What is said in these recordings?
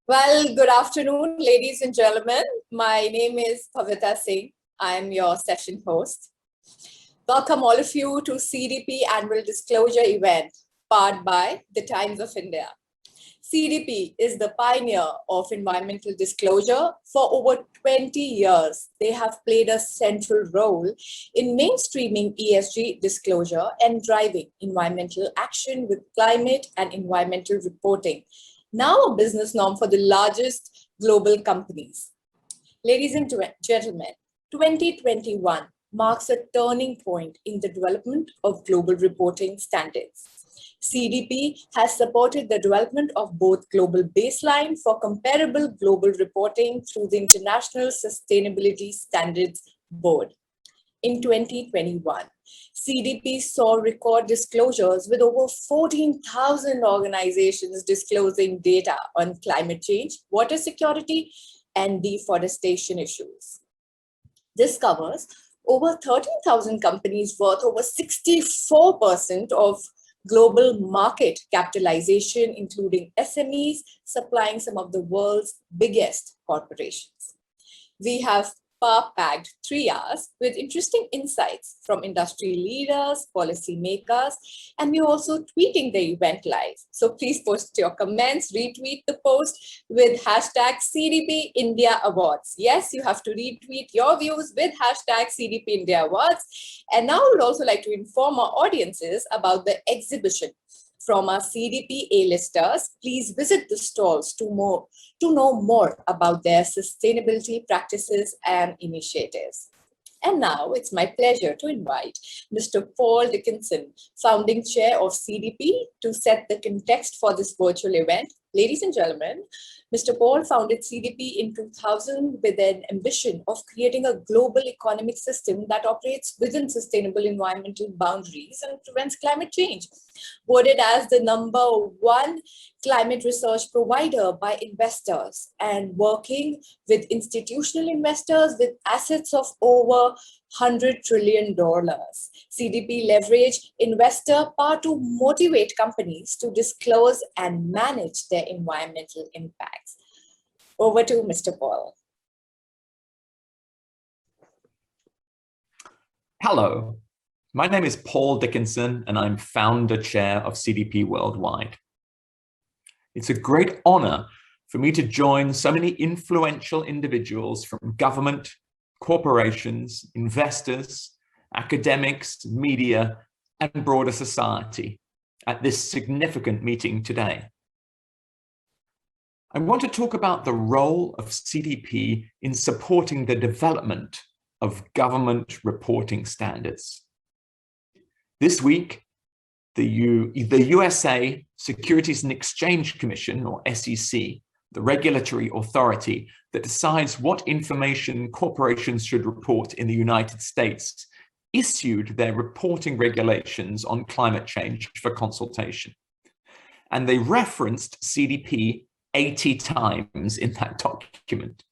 Well, good afternoon, ladies and gentlemen. My name is Pavita Singh. I'm your session host. Welcome all of you to CDP Annual Disclosure event, powered by the Times of India. CDP is the pioneer of environmental disclosure. For over 20 years, they have played a central role in mainstreaming ESG disclosure and driving environmental action with climate and environmental reporting, now a business norm for the largest global companies. Ladies and gentlemen, 2021 marks a turning point in the development of global reporting standards. CDP has supported the development of both global baseline for comparable global reporting through the International Sustainability Standards Board. In 2021, CDP saw record disclosures with over 14,000 organizations disclosing data on climate change, water security, and deforestation issues. This covers over 13,000 companies worth over 64% of global market capitalization, including SMEs supplying some of the world's biggest corporations. We have power-packed 3 hours with interesting insights from industry leaders, policymakers, and we're also tweeting the event live. So please post your comments, retweet the post with hashtag CDP India Awards. Yes, you have to retweet your views with hashtag CDP India Awards. And now I would also like to inform our audiences about the exhibition from our CDP A-listers. Please visit the stalls to know more about their sustainability practices and initiatives. And now it's my pleasure to invite Mr. Paul Dickinson, founding chair of CDP, to set the context for this virtual event. Ladies and gentlemen, Mr. Paul founded CDP in 2000 with an ambition of creating a global economic system that operates within sustainable environmental boundaries and prevents climate change. Voted as the #1 climate research provider by investors and working with institutional investors with assets of over $100 trillion. CDP leveraged investor power to motivate companies to disclose and manage their environmental impacts. Over to Mr. Paul. Hello, my name is Paul Dickinson and I'm founder chair of CDP Worldwide. It's a great honor for me to join so many influential individuals from government, corporations, investors, academics, media, and broader society at this significant meeting today. I want to talk about the role of CDP in supporting the development of government reporting standards. This week, the USA Securities and Exchange Commission, or SEC, the regulatory authority that decides what information corporations should report in the United States, issued their reporting regulations on climate change for consultation. And they referenced CDP 80 times in that document.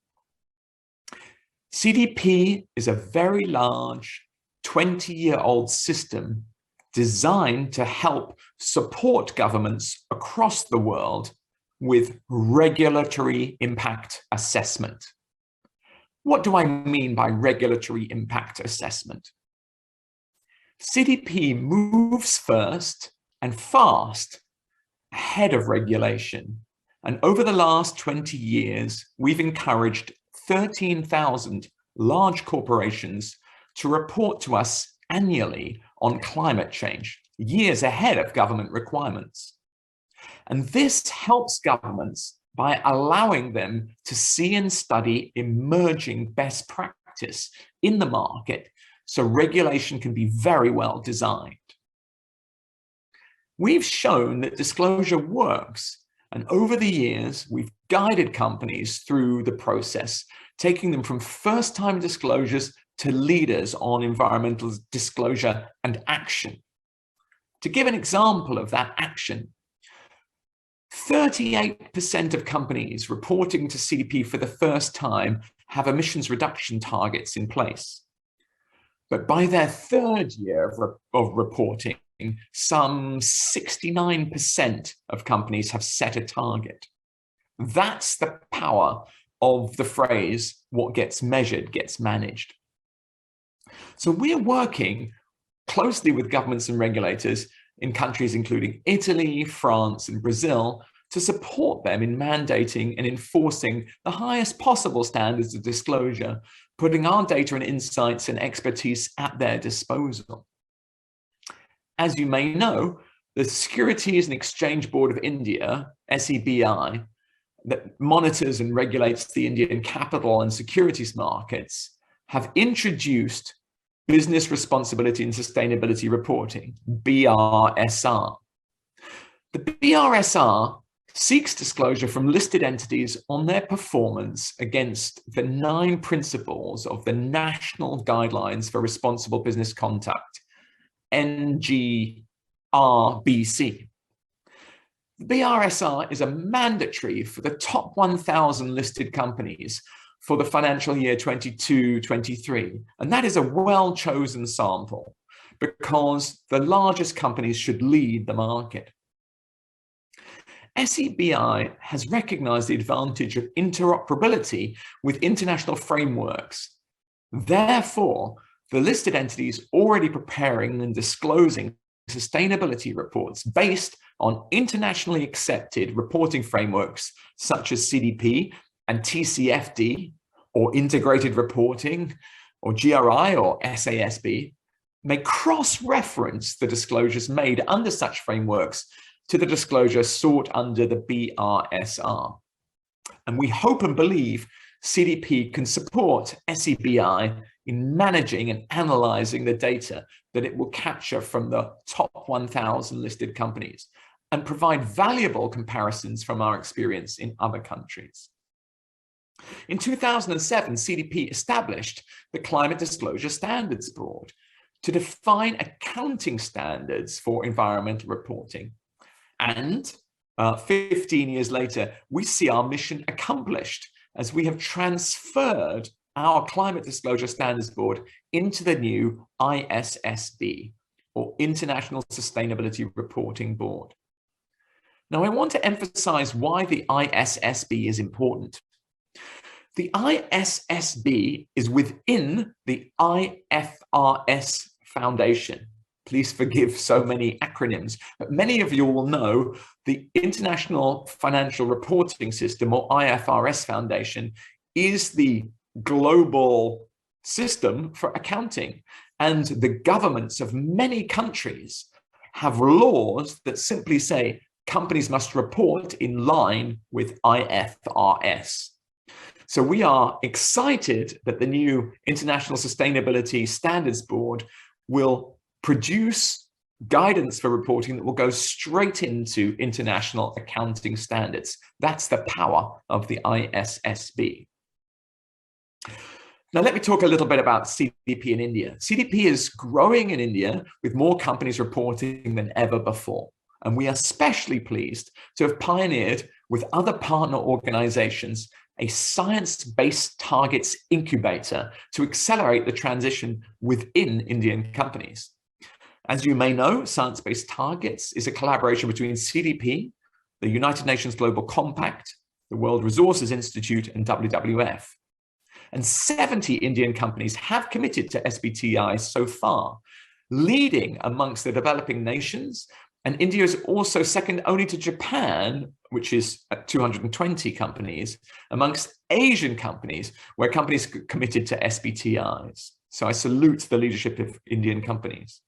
CDP is a very large 20-year-old system designed to help support governments across the world with regulatory impact assessment. What do I mean by regulatory impact assessment? CDP moves first and fast ahead of regulation. And over the last 20 years, we've encouraged 13,000 large corporations to report to us annually on climate change, years ahead of government requirements. And this helps governments by allowing them to see and study emerging best practice in the market, so regulation can be very well designed. We've shown that disclosure works, and over the years, we've guided companies through the process, taking them from first-time disclosures to leaders on environmental disclosure and action. To give an example of that action, 38% of companies reporting to CDP for the first time have emissions reduction targets in place. But by their third year of reporting, some 69% of companies have set a target. That's the power of the phrase, what gets measured gets managed. So we're working closely with governments and regulators in countries including Italy, France, and Brazil to support them in mandating and enforcing the highest possible standards of disclosure, putting our data and insights and expertise at their disposal. As you may know, the Securities and Exchange Board of India, SEBI, that monitors and regulates the Indian capital and securities markets, have introduced Business Responsibility and Sustainability Reporting, BRSR. The BRSR seeks disclosure from listed entities on their performance against the 9 principles of the National Guidelines for Responsible Business Conduct, NGRBC. The BRSR is a mandatory for the top 1,000 listed companies for the financial year 22-23. And that is a well-chosen sample because the largest companies should lead the market. SEBI has recognized the advantage of interoperability with international frameworks. Therefore, the listed entities already preparing and disclosing sustainability reports based on internationally accepted reporting frameworks such as CDP and TCFD, or integrated reporting, or GRI, or SASB, may cross-reference the disclosures made under such frameworks to the disclosure sought under the BRSR. And we hope and believe CDP can support SEBI in managing and analyzing the data that it will capture from the top 1,000 listed companies and provide valuable comparisons from our experience in other countries. In 2007, CDP established the Climate Disclosure Standards Board to define accounting standards for environmental reporting. And 15 years later, we see our mission accomplished as we have transferred our Climate Disclosure Standards Board into the new ISSB, or International Sustainability Reporting Board. Now, I want to emphasize why the ISSB is important. The ISSB is within the IFRS Foundation. Please forgive so many acronyms, but many of you will know the International Financial Reporting System, or IFRS Foundation, is the global system for accounting. And the governments of many countries have laws that simply say companies must report in line with IFRS. So we are excited that the new International Sustainability Standards Board will produce guidance for reporting that will go straight into international accounting standards. That's the power of the ISSB. Now, let me talk a little bit about CDP in India. CDP is growing in India with more companies reporting than ever before. And we are especially pleased to have pioneered with other partner organizations a science-based targets incubator to accelerate the transition within Indian companies. As you may know, Science-Based Targets is a collaboration between CDP, the United Nations Global Compact, the World Resources Institute, and WWF. And 70 Indian companies have committed to SBTi so far, leading amongst the developing nations. And India is also second only to Japan, which is at 220 companies, amongst Asian companies, where companies committed to SBTis. So I salute the leadership of Indian companies.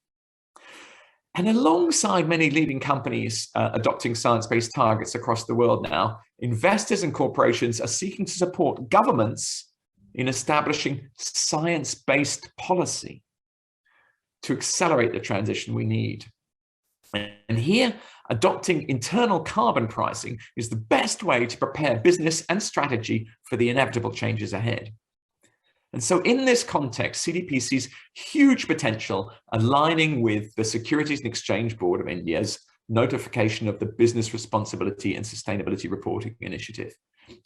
And alongside many leading companies adopting science-based targets across the world now, investors and corporations are seeking to support governments in establishing science-based policy to accelerate the transition we need. And here, adopting internal carbon pricing is the best way to prepare business and strategy for the inevitable changes ahead. And so in this context, CDP sees huge potential aligning with the Securities and Exchange Board of India's notification of the Business Responsibility and Sustainability Reporting Initiative.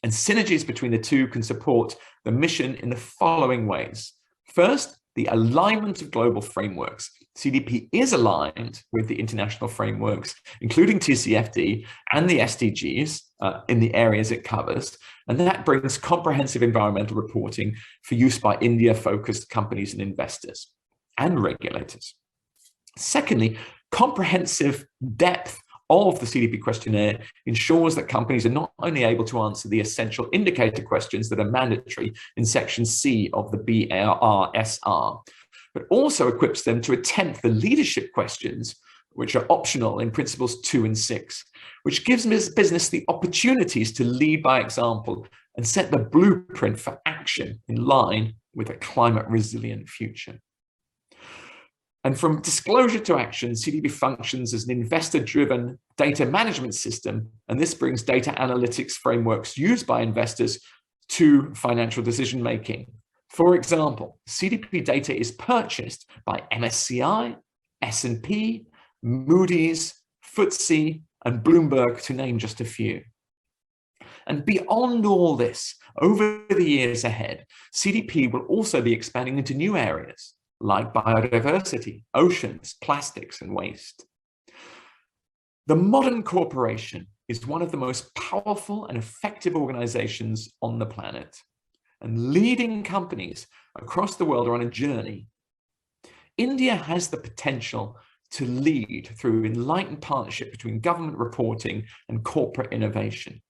And synergies between the two can support the mission in the following ways. First, the alignment of global frameworks. CDP is aligned with the international frameworks, including TCFD and the SDGs, in the areas it covers, and that brings comprehensive environmental reporting for use by India-focused companies and investors and regulators. Secondly, comprehensive depth of the CDP questionnaire ensures that companies are not only able to answer the essential indicator questions that are mandatory in section C of the BRSR, but also equips them to attempt the leadership questions, which are optional in principles 2 and 6, which gives business the opportunities to lead by example and set the blueprint for action in line with a climate resilient future. And from disclosure to action, CDP functions as an investor-driven data management system, and this brings data analytics frameworks used by investors to financial decision-making. For example, CDP data is purchased by MSCI, S&P, Moody's, FTSE, and Bloomberg, to name just a few. And beyond all this, over the years ahead, CDP will also be expanding into new areas like biodiversity, oceans, plastics, and waste. The modern corporation is one of the most powerful and effective organizations on the planet, and leading companies across the world are on a journey. India has the potential to lead through enlightened partnership between government reporting and corporate innovation.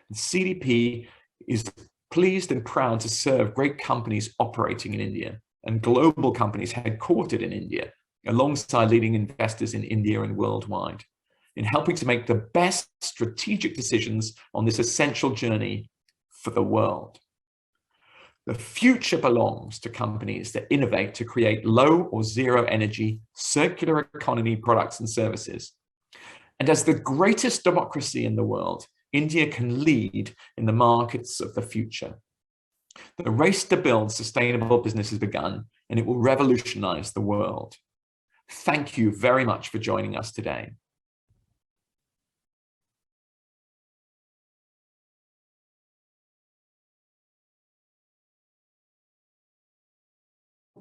And CDP is pleased and proud to serve great companies operating in India and global companies headquartered in India, alongside leading investors in India and worldwide, in helping to make the best strategic decisions on this essential journey for the world. The future belongs to companies that innovate to create low or zero energy, circular economy products and services. And as the greatest democracy in the world, India can lead in the markets of the future. The race to build sustainable business has begun, and it will revolutionize the world. Thank you very much for joining us today.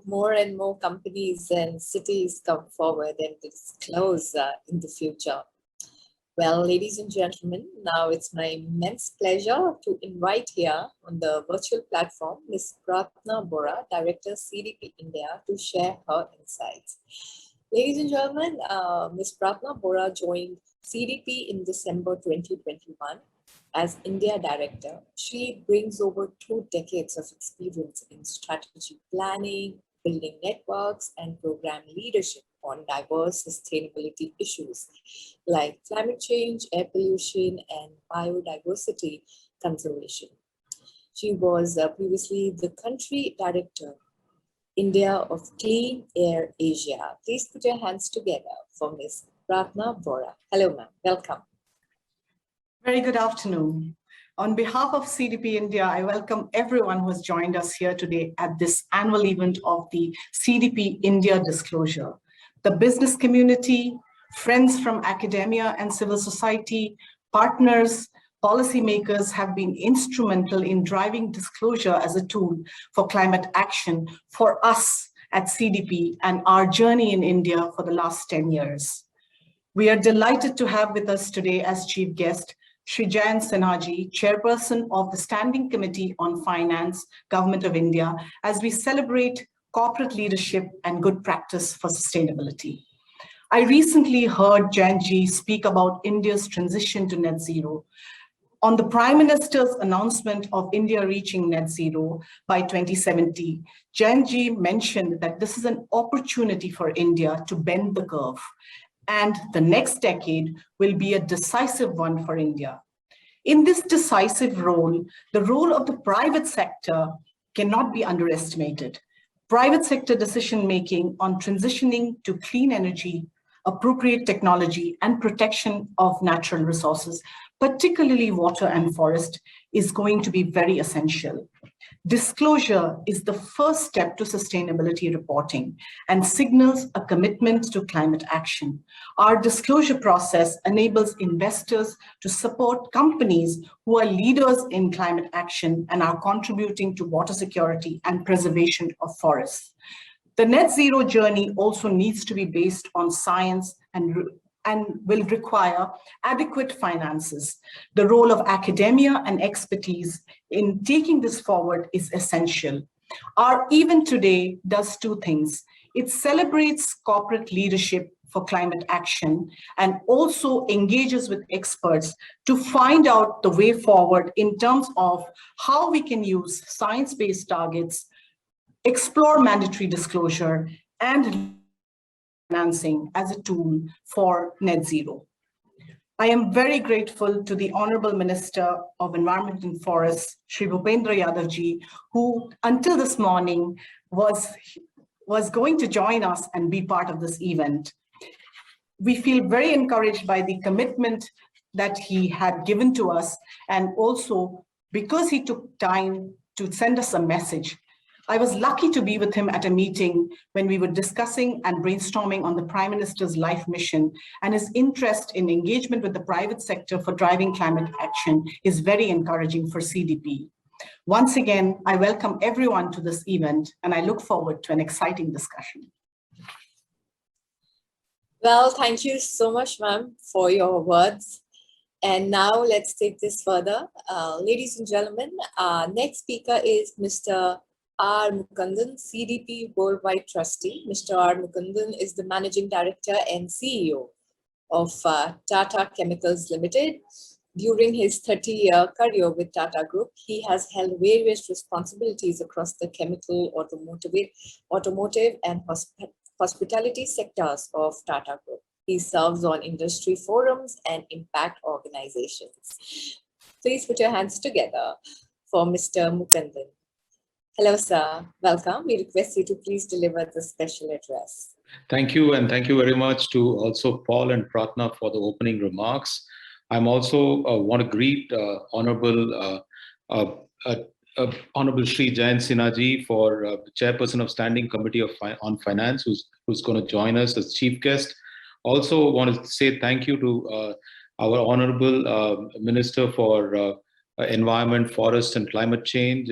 More and more companies and cities come forward and disclose in the future. Well, ladies and gentlemen, now it's my immense pleasure to invite here on the virtual platform Ms. Pratna Bora, Director CDP India, to share her insights. Ladies and gentlemen, Ms. Pratna Bora joined CDP in December 2021 as India Director. She brings over 2 decades of experience in strategy planning, building networks, and program leadership on diverse sustainability issues like climate change, air pollution, and biodiversity conservation. She was previously the Country Director, India of Clean Air Asia. Please put your hands together for Ms. Pratna Bora. Hello, ma'am. Welcome. Very good afternoon. On behalf of CDP India, I welcome everyone who has joined us here today at this annual event of the CDP India Disclosure. The business community, friends from academia and civil society, partners, policymakers have been instrumental in driving disclosure as a tool for climate action for us at CDP and our journey in India for the last 10 years. We are delighted to have with us today as chief guest, Shri Jayant Chairperson of the Standing Committee on Finance, Government of India, as we celebrate corporate leadership and good practice for sustainability. I recently heard Jayant speak about India's transition to net zero. On the Prime Minister's announcement of India reaching net zero by 2070, Jayant mentioned that this is an opportunity for India to bend the curve, and the next decade will be a decisive one for India. In this decisive role, the role of the private sector cannot be underestimated. Private sector decision-making on transitioning to clean energy, appropriate technology, and protection of natural resources, particularly water and forest, is going to be very essential. Disclosure is the first step to sustainability reporting and signals a commitment to climate action. Our disclosure process enables investors to support companies who are leaders in climate action and are contributing to water security and preservation of forests. The net zero journey also needs to be based on science and and will require adequate finances. The role of academia and expertise in taking this forward is essential. Our event today does two things. It celebrates corporate leadership for climate action and also engages with experts to find out the way forward in terms of how we can use science-based targets, explore mandatory disclosure, and financing as a tool for net zero. I am very grateful to the Honorable Minister of Environment and Forests, Shri Bhupendra Yadav-ji, who until this morning was going to join us and be part of this event. We feel very encouraged by the commitment that he had given to us, and also because he took time to send us a message. I was lucky to be with him at a meeting when we were discussing and brainstorming on the Prime Minister's life mission, and his interest in engagement with the private sector for driving climate action is very encouraging for CDP. Once again, I welcome everyone to this event, and I look forward to an exciting discussion. Well, thank you so much, ma'am, for your words. And now let's take this further. Ladies and gentlemen, our next speaker is Mr. R. Mukundan, CDP Worldwide Trustee. Mr. R. Mukundan is the Managing Director and CEO of Tata Chemicals Limited. During his 30-year career with Tata Group, he has held various responsibilities across the chemical, automotive and hospitality sectors of Tata Group. He serves on industry forums and impact organizations. Please put your hands together for Mr. Mukundan. Hello, sir. Welcome. We request you to please deliver the special address. Thank you, and thank you very much to also Paul and Pratna for the opening remarks. I'm also want to greet Honorable Shri Jayant Sinha for the Chairperson of Standing Committee on Finance, who's going to join us as chief guest. Also want to say thank you to our Honorable Minister for Environment, Forest and Climate Change,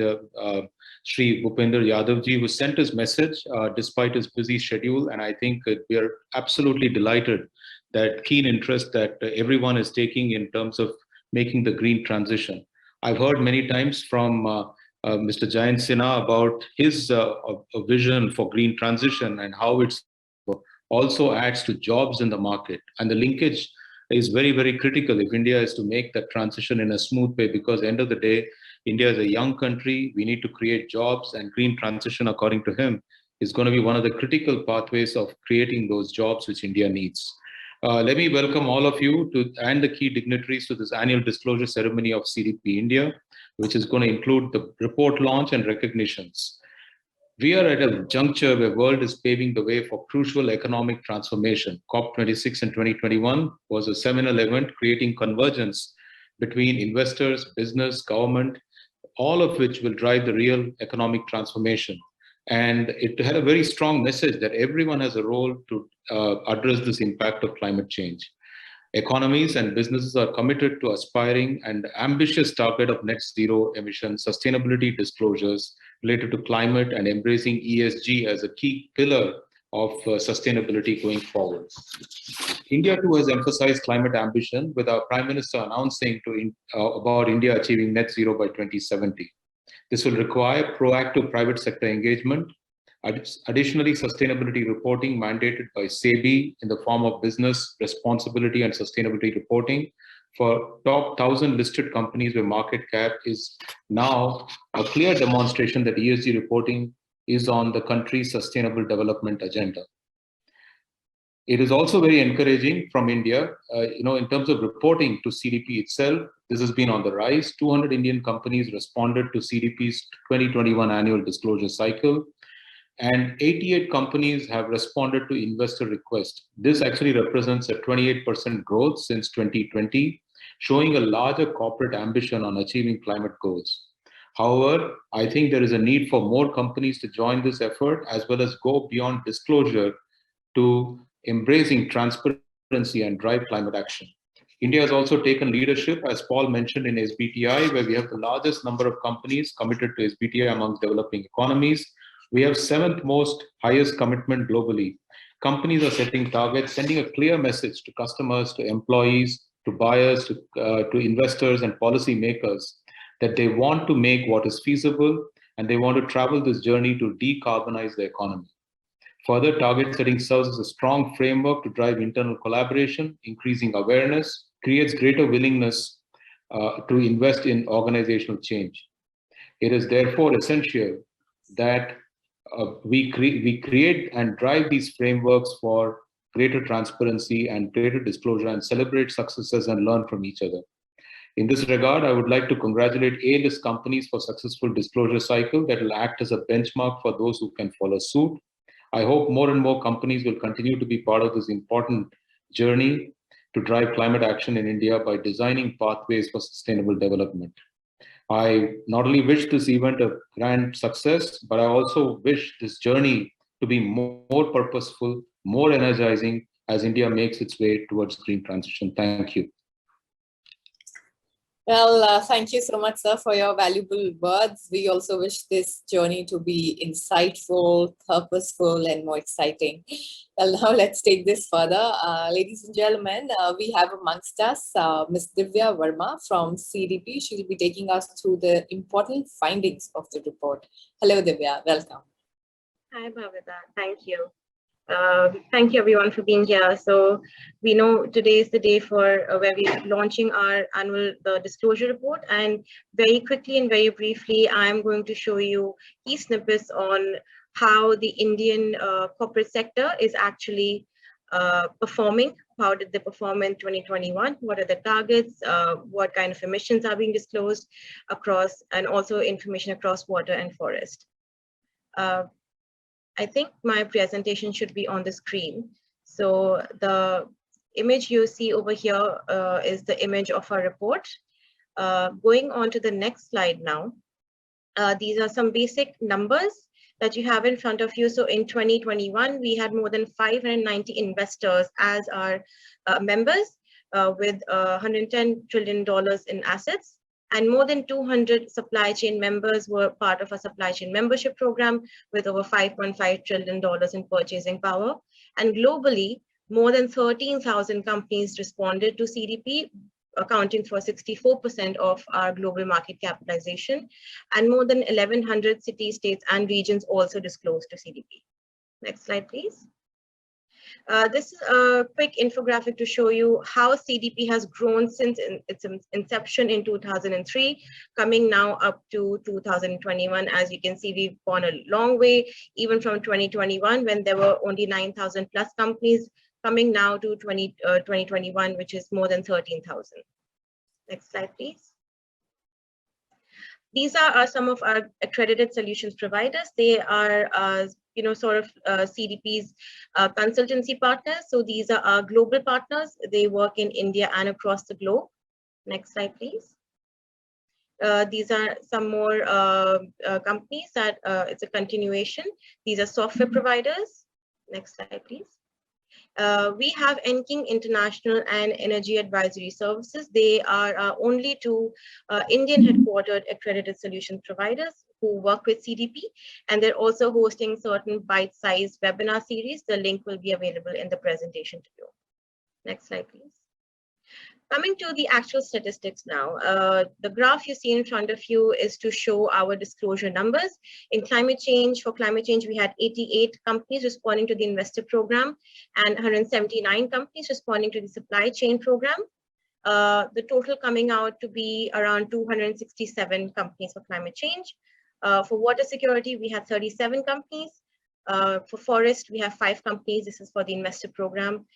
Shri Bhupendra Yadav-ji, who sent his message despite his busy schedule. And I think we are absolutely delighted that keen interest that everyone is taking in terms of making the green transition. I've heard many times from Mr. Jayant Sinha about his vision for green transition and how it also adds to jobs in the market. And the linkage is very, very critical if India is to make that transition in a smooth way, because at the end of the day, India is a young country. We need to create jobs, and green transition, according to him, is going to be one of the critical pathways of creating those jobs which India needs. Let me welcome all of you and the key dignitaries to this annual disclosure ceremony of CDP India, which is going to include the report launch and recognitions. We are at a juncture where the world is paving the way for crucial economic transformation. COP26 in 2021 was a seminal event creating convergence between investors, business, government, all of which will drive the real economic transformation. And it had a very strong message that everyone has a role to address this impact of climate change. Economies and businesses are committed to aspiring and ambitious target of net zero emission sustainability disclosures related to climate and embracing ESG as a key pillar of sustainability going forward. India too has emphasized climate ambition, with our Prime Minister announcing about India achieving net zero by 2070. This will require proactive private sector engagement. Additionally, sustainability reporting mandated by SEBI in the form of business responsibility and sustainability reporting for top 1,000 listed companies where market cap is now a clear demonstration that ESG reporting is on the country's sustainable development agenda. It is also very encouraging from India, in terms of reporting to CDP itself. This has been on the rise. 200 Indian companies responded to CDP's 2021 annual disclosure cycle, and 88 companies have responded to investor requests. This actually represents a 28% growth since 2020, showing a larger corporate ambition on achieving climate goals. However, I think there is a need for more companies to join this effort, as well as go beyond disclosure to embracing transparency and drive climate action. India has also taken leadership, as Paul mentioned, in SBTi, where we have the largest number of companies committed to SBTi amongst developing economies. We have 7th most highest commitment globally. companies are setting targets, sending a clear message to customers, to employees, to buyers, to investors and policymakers that they want to make what is feasible and they want to travel this journey to decarbonize the economy. Further, target setting serves as a strong framework to drive internal collaboration, increasing awareness, creates greater willingness to invest in organizational change. It is therefore essential that we create and drive these frameworks for greater transparency and greater disclosure and celebrate successes and learn from each other. In this regard, I would like to congratulate A-list companies for successful disclosure cycle that will act as a benchmark for those who can follow suit. I hope more and more companies will continue to be part of this important journey to drive climate action in India by designing pathways for sustainable development. I not only wish this event a grand success, but I also wish this journey to be more purposeful, more energizing as India makes its way towards green transition. Thank you. Well, thank you so much, sir, for your valuable words. We also wish this journey to be insightful, purposeful, and more exciting. Well, now let's take this further. Ladies and gentlemen, we have amongst us Ms. Divya Verma from CDP. She will be taking us through the important findings of the report. Hello, Divya. Welcome. Hi, Bhavita. Thank you. Thank you everyone for being here. So we know today is the day for where we're launching our annual disclosure report, and very quickly and very briefly, I'm going to show you key snippets on how the Indian corporate sector is actually performing. How did they perform in 2021? What are the targets? What kind of emissions are being disclosed across, and also information across water and forest. I think my presentation should be on the screen. So the image you see over here is the image of our report. Going on to the next slide now. These are some basic numbers that you have in front of you. So in 2021, we had more than 590 investors as our members with $110 trillion in assets. And more than 200 supply chain members were part of a supply chain membership program with over $5.5 trillion in purchasing power. And globally, more than 13,000 companies responded to CDP, accounting for 64% of our global market capitalization. And more than 1,100 cities, states, and regions also disclosed to CDP. Next slide, please. This is a quick infographic to show you how CDP has grown since its inception in 2003, coming now up to 2021. As you can see, we've gone a long way, even from 2021, when there were only 9,000 plus companies, coming now to 2021, which is more than 13,000. Next slide, please. These are some of our accredited solutions providers. They are CDP's consultancy partners. So these are our global partners. They work in India and across the globe. Next slide, please. These are some more companies that it's a continuation. These are software providers. Next slide, please. We have Enking International and Energy Advisory Services. They are only two Indian headquartered accredited solution providers who work with CDP, and they're also hosting certain bite-sized webinar series. The link will be available in the presentation to you. Next slide, please. Coming to the actual statistics now, the graph you see in front of you is to show our disclosure numbers. In climate change, for climate change, we had 88 companies responding to the investor program and 179 companies responding to the supply chain program. The total coming out to be around 267 companies for climate change. For water security, we had 37 companies. For forest, we have 5 companies. This is for the investor program.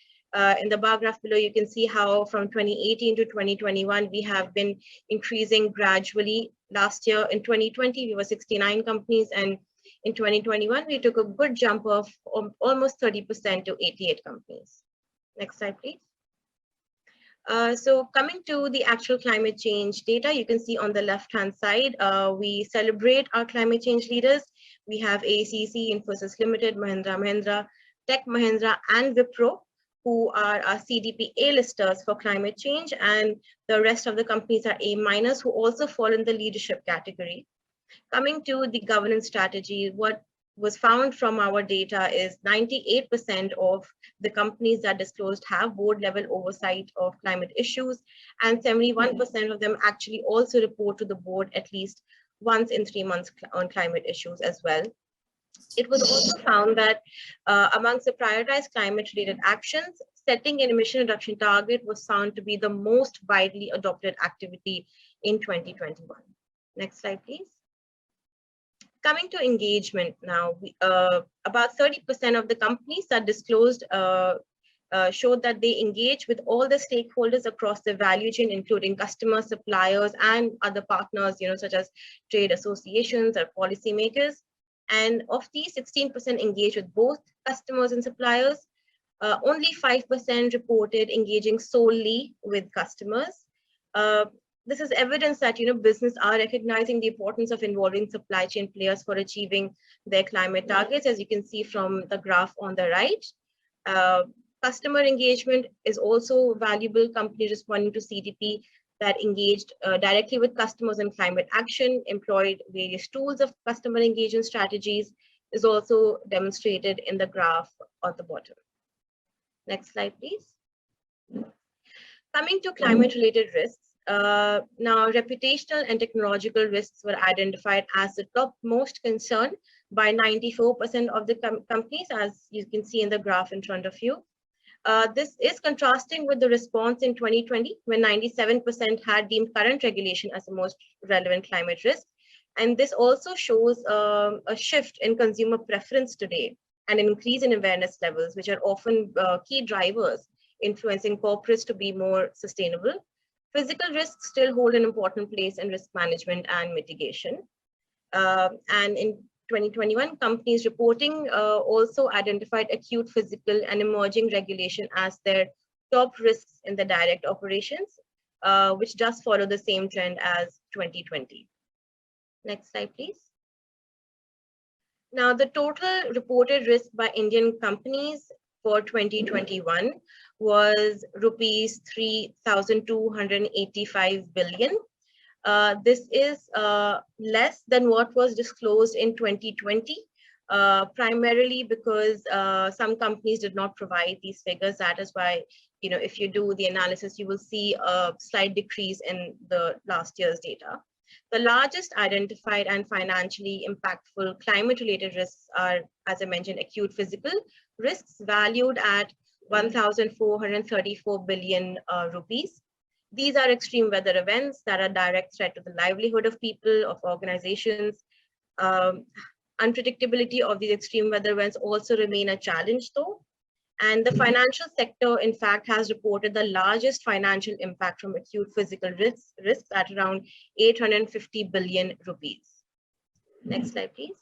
In the bar graph below, you can see how from 2018 to 2021, we have been increasing gradually. Last year in 2020, we were 69 companies, and in 2021, we took a good jump of almost 30% to 88 companies. Next slide, please. So coming to the actual climate change data, you can see on the left-hand side, we celebrate our climate change leaders. We have ACC, Infosys Limited, Mahindra Mahindra, Tech Mahindra, and Wipro, who are our CDP A-listers for climate change, and the rest of the companies are A-, who also fall in the leadership category. Coming to the governance strategy, what was found from our data is 98% of the companies that disclosed have board level oversight of climate issues, and 71% of them actually also report to the board at least once in 3 months on climate issues as well. It was also found that amongst the prioritized climate-related actions, setting an emission reduction target was found to be the most widely adopted activity in 2021. Next slide, please. Coming to engagement now, about 30% of the companies that disclosed showed that they engage with all the stakeholders across the value chain, including customers, suppliers, and other partners, such as trade associations or policymakers. And of these, 16% engage with both customers and suppliers. Only 5% reported engaging solely with customers. This is evidence that business are recognizing the importance of involving supply chain players for achieving their climate targets, as you can see from the graph on the right. Customer engagement is also valuable. Companies responding to CDP that engaged directly with customers in climate action, employed various tools of customer engagement strategies, is also demonstrated in the graph at the bottom. Next slide, please. Coming to climate-related risks, now reputational and technological risks were identified as the topmost concern by 94% of the companies, as you can see in the graph in front of you. This is contrasting with the response in 2020, when 97% had deemed current regulation as the most relevant climate risk. And this also shows a shift in consumer preference today and an increase in awareness levels, which are often key drivers influencing corporates to be more sustainable. Physical risks still hold an important place in risk management and mitigation. And in 2021, companies reporting also identified acute physical and emerging regulation as their top risks in the direct operations, which does follow the same trend as 2020. Next slide, please. Now, the total reported risk by Indian companies for 2021 was rupees 3,285 billion. This is less than what was disclosed in 2020, primarily because some companies did not provide these figures. That is why, if you do the analysis, you will see a slight decrease in the last year's data. The largest identified and financially impactful climate-related risks are, as I mentioned, acute physical risks valued at 1,434 billion rupees. These are extreme weather events that are a direct threat to the livelihood of people, of organizations. Unpredictability of these extreme weather events also remain a challenge though. And the financial sector, in fact, has reported the largest financial impact from acute physical risks at around 850 billion rupees. Next slide, please.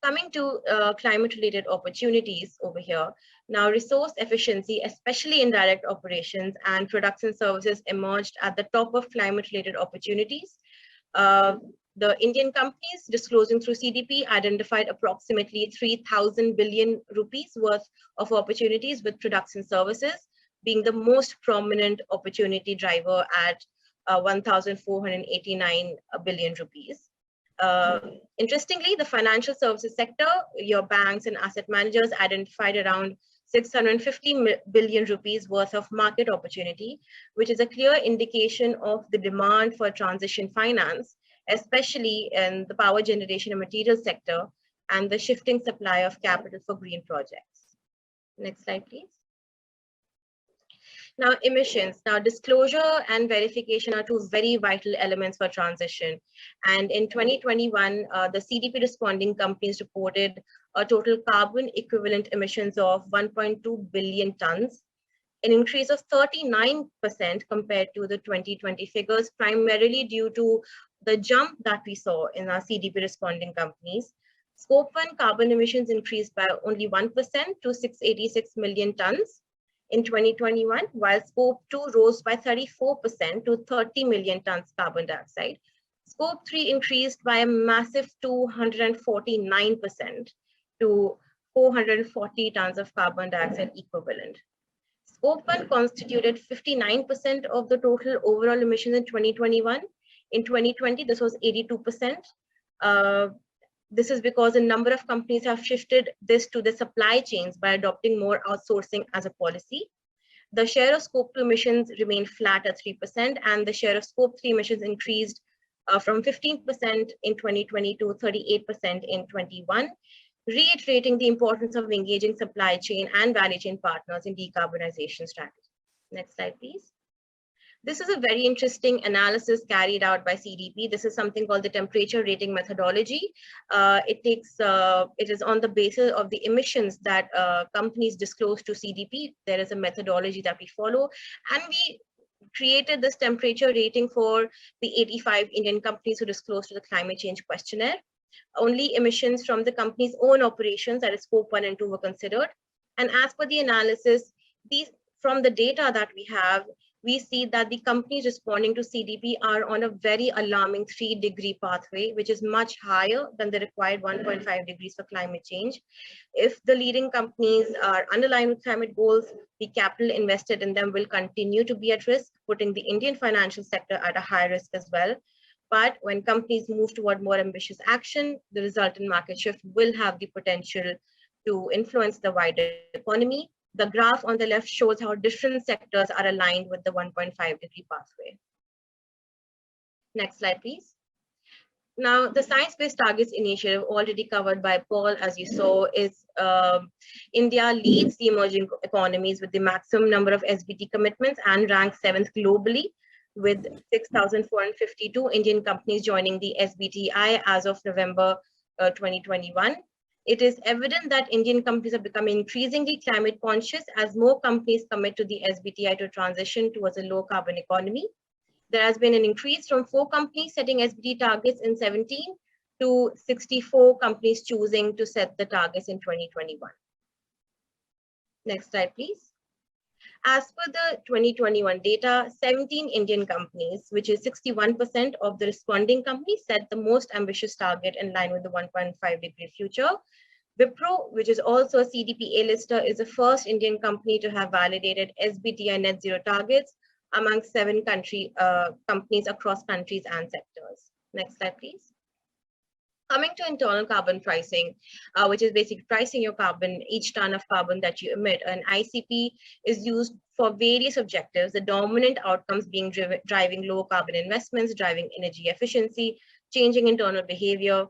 Coming to climate-related opportunities over here. Now, resource efficiency, especially in direct operations and products and services, emerged at the top of climate-related opportunities. The Indian companies disclosing through CDP identified approximately 3,000 billion rupees worth of opportunities, with products and services being the most prominent opportunity driver at 1,489 billion rupees. Interestingly, the financial services sector, your banks and asset managers, identified around 650 billion rupees worth of market opportunity, which is a clear indication of the demand for transition finance, especially in the power generation and materials sector, and the shifting supply of capital for green projects. Next slide, please. Now, emissions. Now, disclosure and verification are two very vital elements for transition. And in 2021, the CDP responding companies reported a total carbon equivalent emissions of 1.2 billion tons, an increase of 39% compared to the 2020 figures, primarily due to the jump that we saw in our CDP responding companies. Scope 1 carbon emissions increased by only 1% to 686 million tons in 2021, while Scope 2 rose by 34% to 30 million tons carbon dioxide. Scope 3 increased by a massive 249% to 440 tons of carbon dioxide equivalent. Scope 1 constituted 59% of the total overall emissions in 2021. In 2020, this was 82%. This is because a number of companies have shifted this to the supply chains by adopting more outsourcing as a policy. The share of Scope 2 emissions remained flat at 3%, and the share of Scope 3 emissions increased from 15% in 2020 to 38% in 21, reiterating the importance of engaging supply chain and value chain partners in decarbonization strategy. Next slide, please. This is a very interesting analysis carried out by CDP. This is something called the temperature rating methodology. It is on the basis of the emissions that companies disclose to CDP. There is a methodology that we follow, and we created this temperature rating for the 85 Indian companies who disclose to the climate change questionnaire. Only emissions from the company's own operations, that is Scope 1 and 2, were considered. And as per the analysis, from the data that we have, we see that the companies responding to CDP are on a very alarming 3-degree pathway, which is much higher than the required 1.5 degrees for climate change. If the leading companies are unaligned with climate goals, the capital invested in them will continue to be at risk, putting the Indian financial sector at a high risk as well. But when companies move toward more ambitious action, the resultant market shift will have the potential to influence the wider economy. The graph on the left shows how different sectors are aligned with the 1.5-degree pathway. Next slide, please. Now, the Science-Based Targets Initiative, already covered by Paul, as you saw, is India leads the emerging economies with the maximum number of SBT commitments and ranks 7th globally, with 6,452 Indian companies joining the SBTi as of November 2021. It is evident that Indian companies are becoming increasingly climate conscious as more companies commit to the SBTi to transition towards a low carbon economy. There has been an increase from 4 companies setting SBT targets in 17 to 64 companies choosing to set the targets in 2021. Next slide, please. As per the 2021 data, 17 Indian companies, which is 61% of the responding companies, set the most ambitious target in line with the 1.5-degree future. Wipro, which is also a CDP A-lister, is the first Indian company to have validated SBTi net zero targets among 7 companies across countries and sectors. Next slide, please. Coming to internal carbon pricing, which is basically pricing your carbon, each ton of carbon that you emit. An ICP is used for various objectives, the dominant outcomes being driving low carbon investments, driving energy efficiency, changing internal behavior,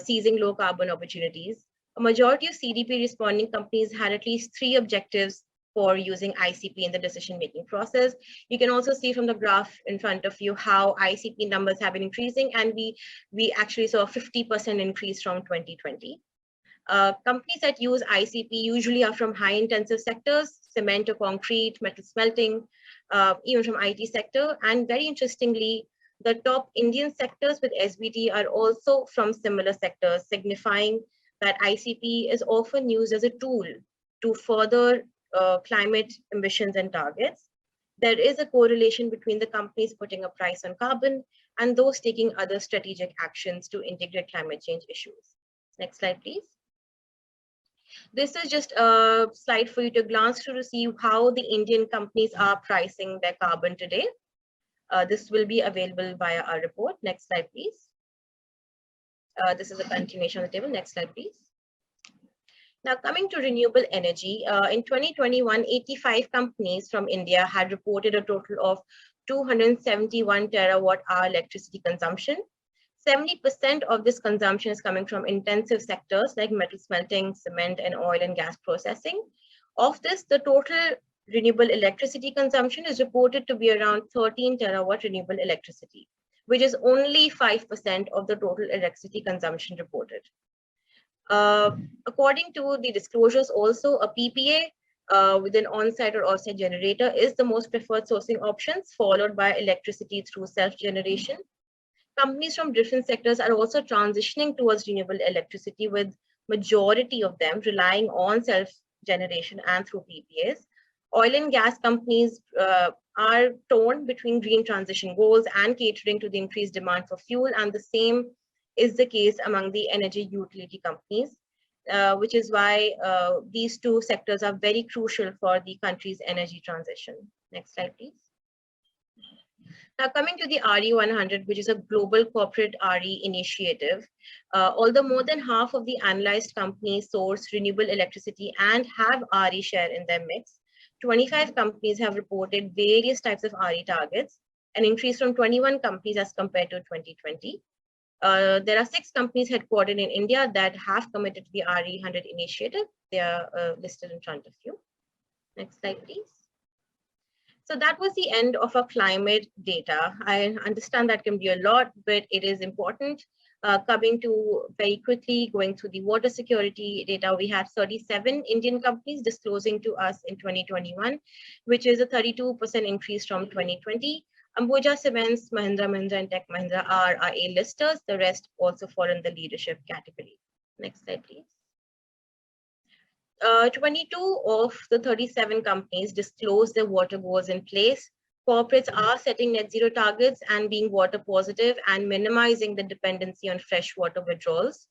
seizing low carbon opportunities. A majority of CDP responding companies had at least 3 objectives for using ICP in the decision-making process. You can also see from the graph in front of you how ICP numbers have been increasing, and we actually saw a 50% increase from 2020. Companies that use ICP usually are from high-intensive sectors, cement or concrete, metal smelting, even from IT sector. And very interestingly, the top Indian sectors with SBT are also from similar sectors, signifying that ICP is often used as a tool to further climate ambitions and targets. There is a correlation between the companies putting a price on carbon and those taking other strategic actions to integrate climate change issues. Next slide, please. This is just a slide for you to glance through to see how the Indian companies are pricing their carbon today. This will be available via our report. Next slide, please. This is a continuation of the table. Next slide, please. Now, coming to renewable energy, in 2021, 85 companies from India had reported a total of 271 terawatt-hour electricity consumption. 70% of this consumption is coming from intensive sectors like metal smelting, cement, and oil and gas processing. Of this, the total renewable electricity consumption is reported to be around 13 terawatt renewable electricity, which is only 5% of the total electricity consumption reported. According to the disclosures also, a PPA with an on-site or off-site generator is the most preferred sourcing options, followed by electricity through self-generation. Companies from different sectors are also transitioning towards renewable electricity, with majority of them relying on self-generation and through PPAs. Oil and gas companies are torn between green transition goals and catering to the increased demand for fuel, and the same is the case among the energy utility companies, which is why these 2 sectors are very crucial for the country's energy transition. Next slide, please. Now, coming to the RE100, which is a global corporate RE initiative, although more than half of the analyzed companies source renewable electricity and have RE share in their mix, 25 companies have reported various types of RE targets, an increase from 21 companies as compared to 2020. There are 6 companies headquartered in India that have committed to the RE100 initiative. They are listed in front of you. Next slide, please. So that was the end of our climate data. I understand that can be a lot, but it is important. Coming to very quickly, going through the water security data, we had 37 Indian companies disclosing to us in 2021, which is a 32% increase from 2020. Ambuja Cements, Mahindra Mahindra and Tech Mahindra are our A-listers. The rest also fall in the leadership category. Next slide, please. 22 of the 37 companies disclose their water goals in place. Corporates are setting net zero targets and being water positive and minimizing the dependency on fresh water withdrawals.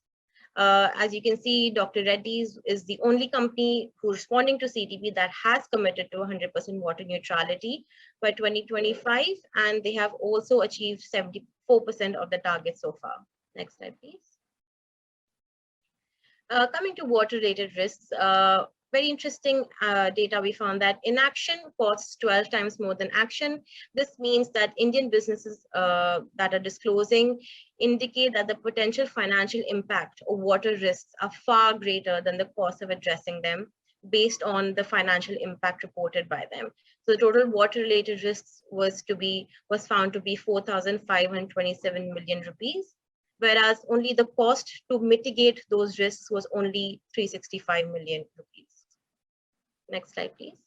As you can see, Dr. Reddy's is the only company who's responding to CDP that has committed to 100% water neutrality by 2025, and they have also achieved 74% of the target so far. Next slide, please. Coming to water-related risks, very interesting data we found that inaction costs 12 times more than action. This means that Indian businesses that are disclosing indicate that the potential financial impact of water risks are far greater than the cost of addressing them based on the financial impact reported by them. So the total water-related risks was found to be 4,527 million rupees. Whereas only the cost to mitigate those risks was only 365 million rupees. Next slide, please.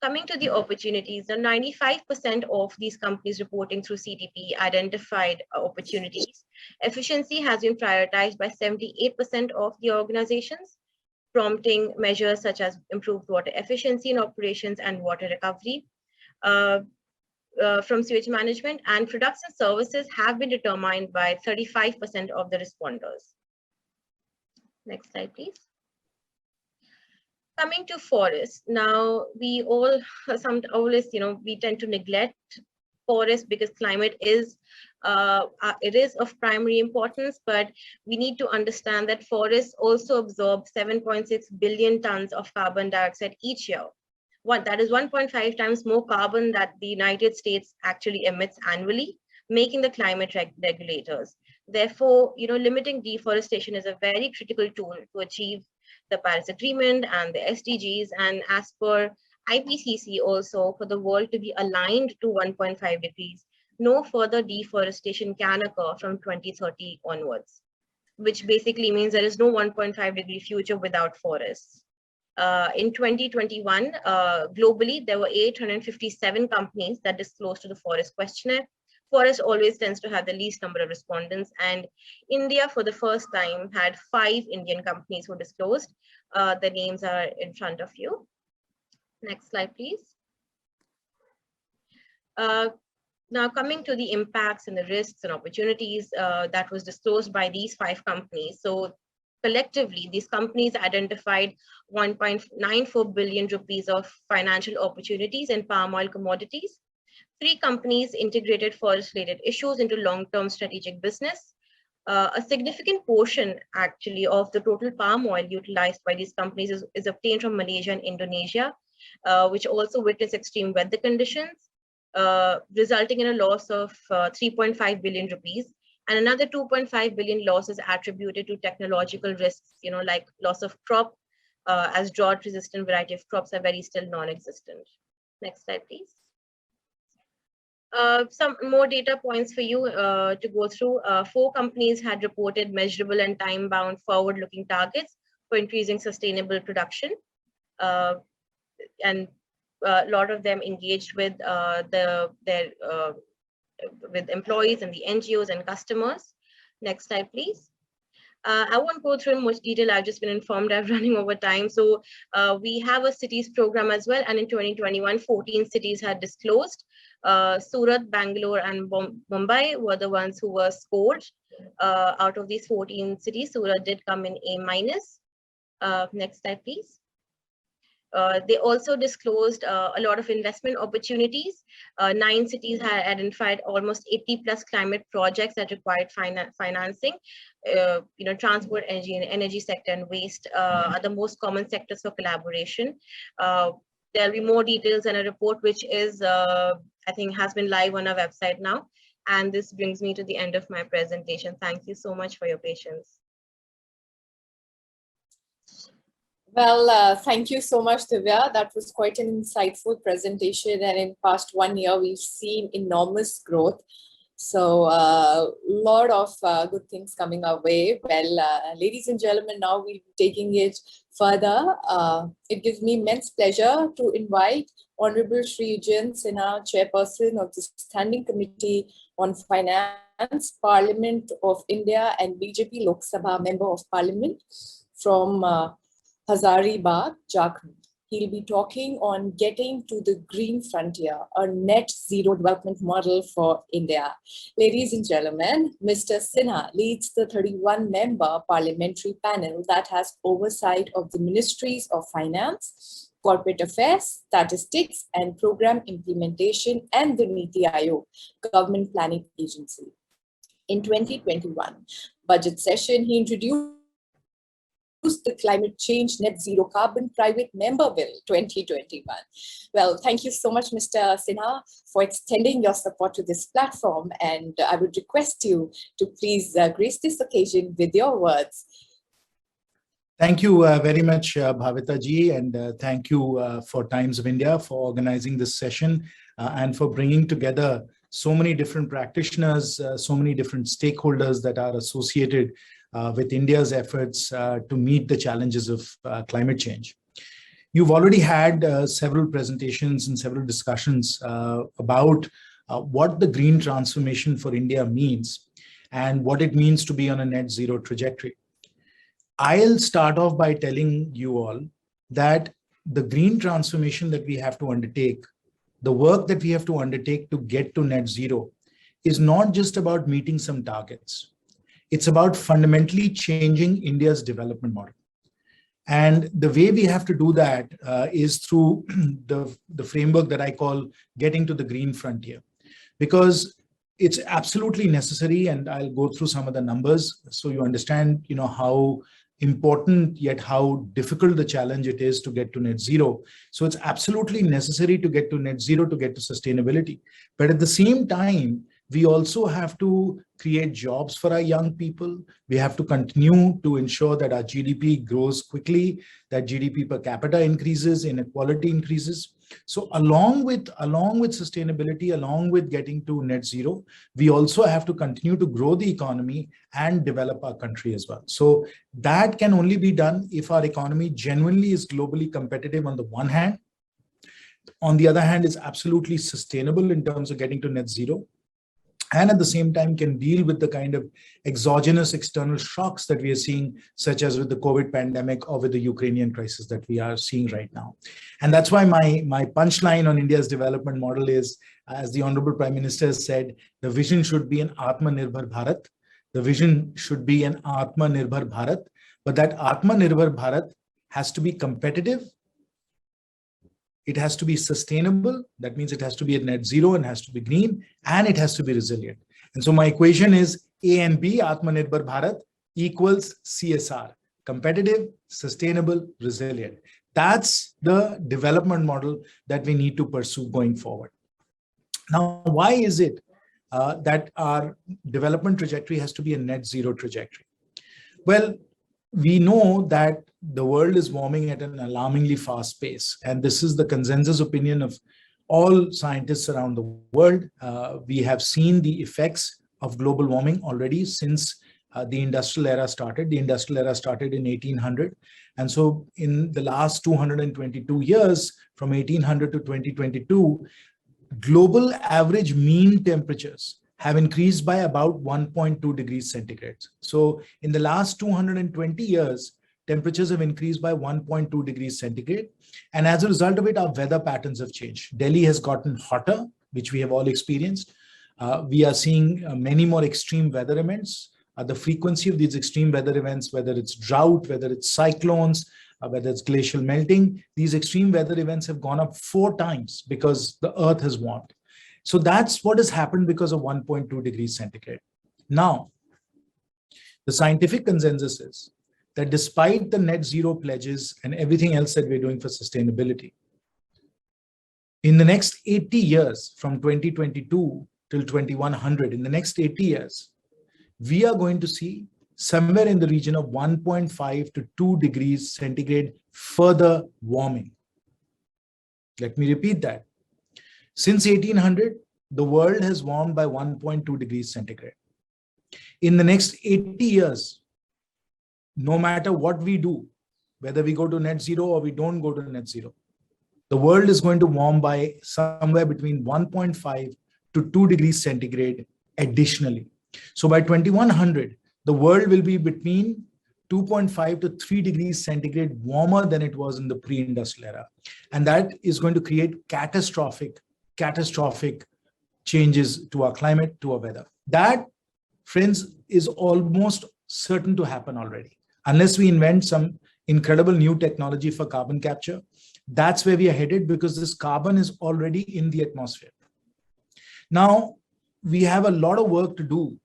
Coming to the opportunities, the 95% of these companies reporting through CDP identified opportunities. Efficiency has been prioritized by 78% of the organizations, prompting measures such as improved water efficiency in operations and water recovery. From sewage management, and products and services have been determined by 35% of the responders. Next slide, please. Coming to forests, now we we tend to neglect forests because climate is it is of primary importance, but we need to understand that forests also absorb 7.6 billion tons of carbon dioxide each year. That is 1.5 times more carbon that the United States actually emits annually, making the climate regulators. Therefore, limiting deforestation is a very critical tool to achieve the Paris Agreement and the SDGs. And as per IPCC also, for the world to be aligned to 1.5 degrees, no further deforestation can occur from 2030 onwards, which basically means there is no 1.5 degree future without forests. In 2021, globally, there were 857 companies that disclosed to the forest questionnaire. Forest always tends to have the least number of respondents, and India, for the first time, had 5 Indian companies who disclosed. The names are in front of you. Next slide, please. Now, coming to the impacts and the risks and opportunities that was disclosed by these 5 companies. So collectively, these companies identified 1.94 billion rupees of financial opportunities in palm oil commodities. 3 companies integrated forest-related issues into long-term strategic business. A significant portion, actually, of the total palm oil utilized by these companies is obtained from Malaysia and Indonesia, which also witnessed extreme weather conditions, resulting in a loss of 3.5 billion rupees. And another 2.5 billion loss is attributed to technological risks, like loss of crop, as drought-resistant variety of crops are still non-existent. Next slide, please. Some more data points for you to go through. 4 companies had reported measurable and time-bound forward-looking targets for increasing sustainable production. And a lot of them engaged with with employees and the NGOs and customers. Next slide, please. I won't go through in much detail. I've just been informed I'm running over time. So we have a cities program as well. And in 2021, 14 cities had disclosed. Surat, Bangalore, and Mumbai were the ones who were scored. Out of these 14 cities, Surat did come in A-. Next slide, please. They also disclosed a lot of investment opportunities. 9 cities had identified almost 80 plus climate projects that required financing. Transport, energy sector, and waste are the most common sectors for collaboration. There'll be more details in a report which is, I think, has been live on our website now. And this brings me to the end of my presentation. Thank you so much for your patience. Well, thank you so much, Divya. That was quite an insightful presentation. And in past 1 year, we've seen enormous growth. So a lot of good things coming our way. Well, ladies and gentlemen, now we'll be taking it further. It gives me immense pleasure to invite Honorable Shri Jayant Sinha, Chairperson of the Standing Committee on Finance, Parliament of India, and BJP Lok Sabha Member of Parliament from Hazaribagh, Jharkhand. He'll be talking on getting to the green frontier, a net zero development model for India. Ladies and gentlemen, Mr. Sinha leads the 31-member parliamentary panel that has oversight of the Ministries of Finance, Corporate Affairs, Statistics and Program Implementation, and the Niti Aayog, Government Planning Agency. In 2021 budget session, he introduced the Climate Change Net Zero Carbon Private Member Bill 2021. Well, thank you so much, Mr. Sinha, for extending your support to this platform. And I would request you to please grace this occasion with your words. Thank you very much, Bhavita ji, and thank you for Times of India for organizing this session and for bringing together so many different practitioners, so many different stakeholders that are associated with India's efforts to meet the challenges of climate change. You've already had several presentations and several discussions about what the green transformation for India means and what it means to be on a net zero trajectory. I'll start off by telling you all that the green transformation that we have to undertake, the work that we have to undertake to get to net zero, is not just about meeting some targets. It's about fundamentally changing India's development model. And the way we have to do that is through the framework that I call getting to the green frontier. Because it's absolutely necessary, and I'll go through some of the numbers so you understand, how important yet how difficult the challenge it is to get to net zero. So it's absolutely necessary to get to net zero to get to sustainability. But at the same time, we also have to create jobs for our young people. We have to continue to ensure that our GDP grows quickly, that GDP per capita increases, inequality increases. So along with sustainability, along with getting to net zero, we also have to continue to grow the economy and develop our country as well. So that can only be done if our economy genuinely is globally competitive on the one hand. On the other hand, is absolutely sustainable in terms of getting to net zero. And at the same time can deal with the kind of exogenous external shocks that we are seeing, such as with the COVID pandemic or with the Ukrainian crisis that we are seeing right now. And that's why my punchline on India's development model is, as the Honorable Prime Minister has said, the vision should be an Atmanirbhar Bharat. The vision should be an Atmanirbhar Bharat, but that Atmanirbhar Bharat has to be competitive. It has to be sustainable. That means it has to be at net zero and has to be green, and it has to be resilient. And so my equation is A and B, Atmanirbhar Bharat equals CSR, competitive, sustainable, resilient. That's the development model that we need to pursue going forward. Now, why is it that our development trajectory has to be a net zero trajectory? Well, we know that the world is warming at an alarmingly fast pace, and this is the consensus opinion of all scientists around the world. We have seen the effects of global warming already since the industrial era started. The industrial era started in 1800, and so in the last 222 years, from 1800 to 2022, global average mean temperatures have increased by about 1.2 degrees centigrade. So in the last 220 years, temperatures have increased by 1.2 degrees centigrade. And as a result of it, our weather patterns have changed. Delhi has gotten hotter, which we have all experienced. We are seeing many more extreme weather events. The frequency of these extreme weather events, whether it's drought, whether it's cyclones, whether it's glacial melting, these extreme weather events have gone up 4 times because the earth has warmed. So that's what has happened because of 1.2 degrees centigrade. Now, the scientific consensus is that despite the net zero pledges and everything else that we're doing for sustainability, in the next 80 years, from 2022 till 2100, in the next 80 years, we are going to see somewhere in the region of 1.5 to 2 degrees centigrade further warming. Let me repeat that. Since 1800, the world has warmed by 1.2 degrees centigrade. In the next 80 years, no matter what we do, whether we go to net zero or we don't go to net zero, the world is going to warm by somewhere between 1.5 to 2 degrees centigrade additionally. So by 2100, the world will be between 2.5 to 3 degrees centigrade warmer than it was in the pre-industrial era. And that is going to create catastrophic changes to our climate, to our weather. That, friends, is almost certain to happen already. Unless we invent some incredible new technology for carbon capture, that's where we are headed, because this carbon is already in the atmosphere. Now, we have a lot of work to do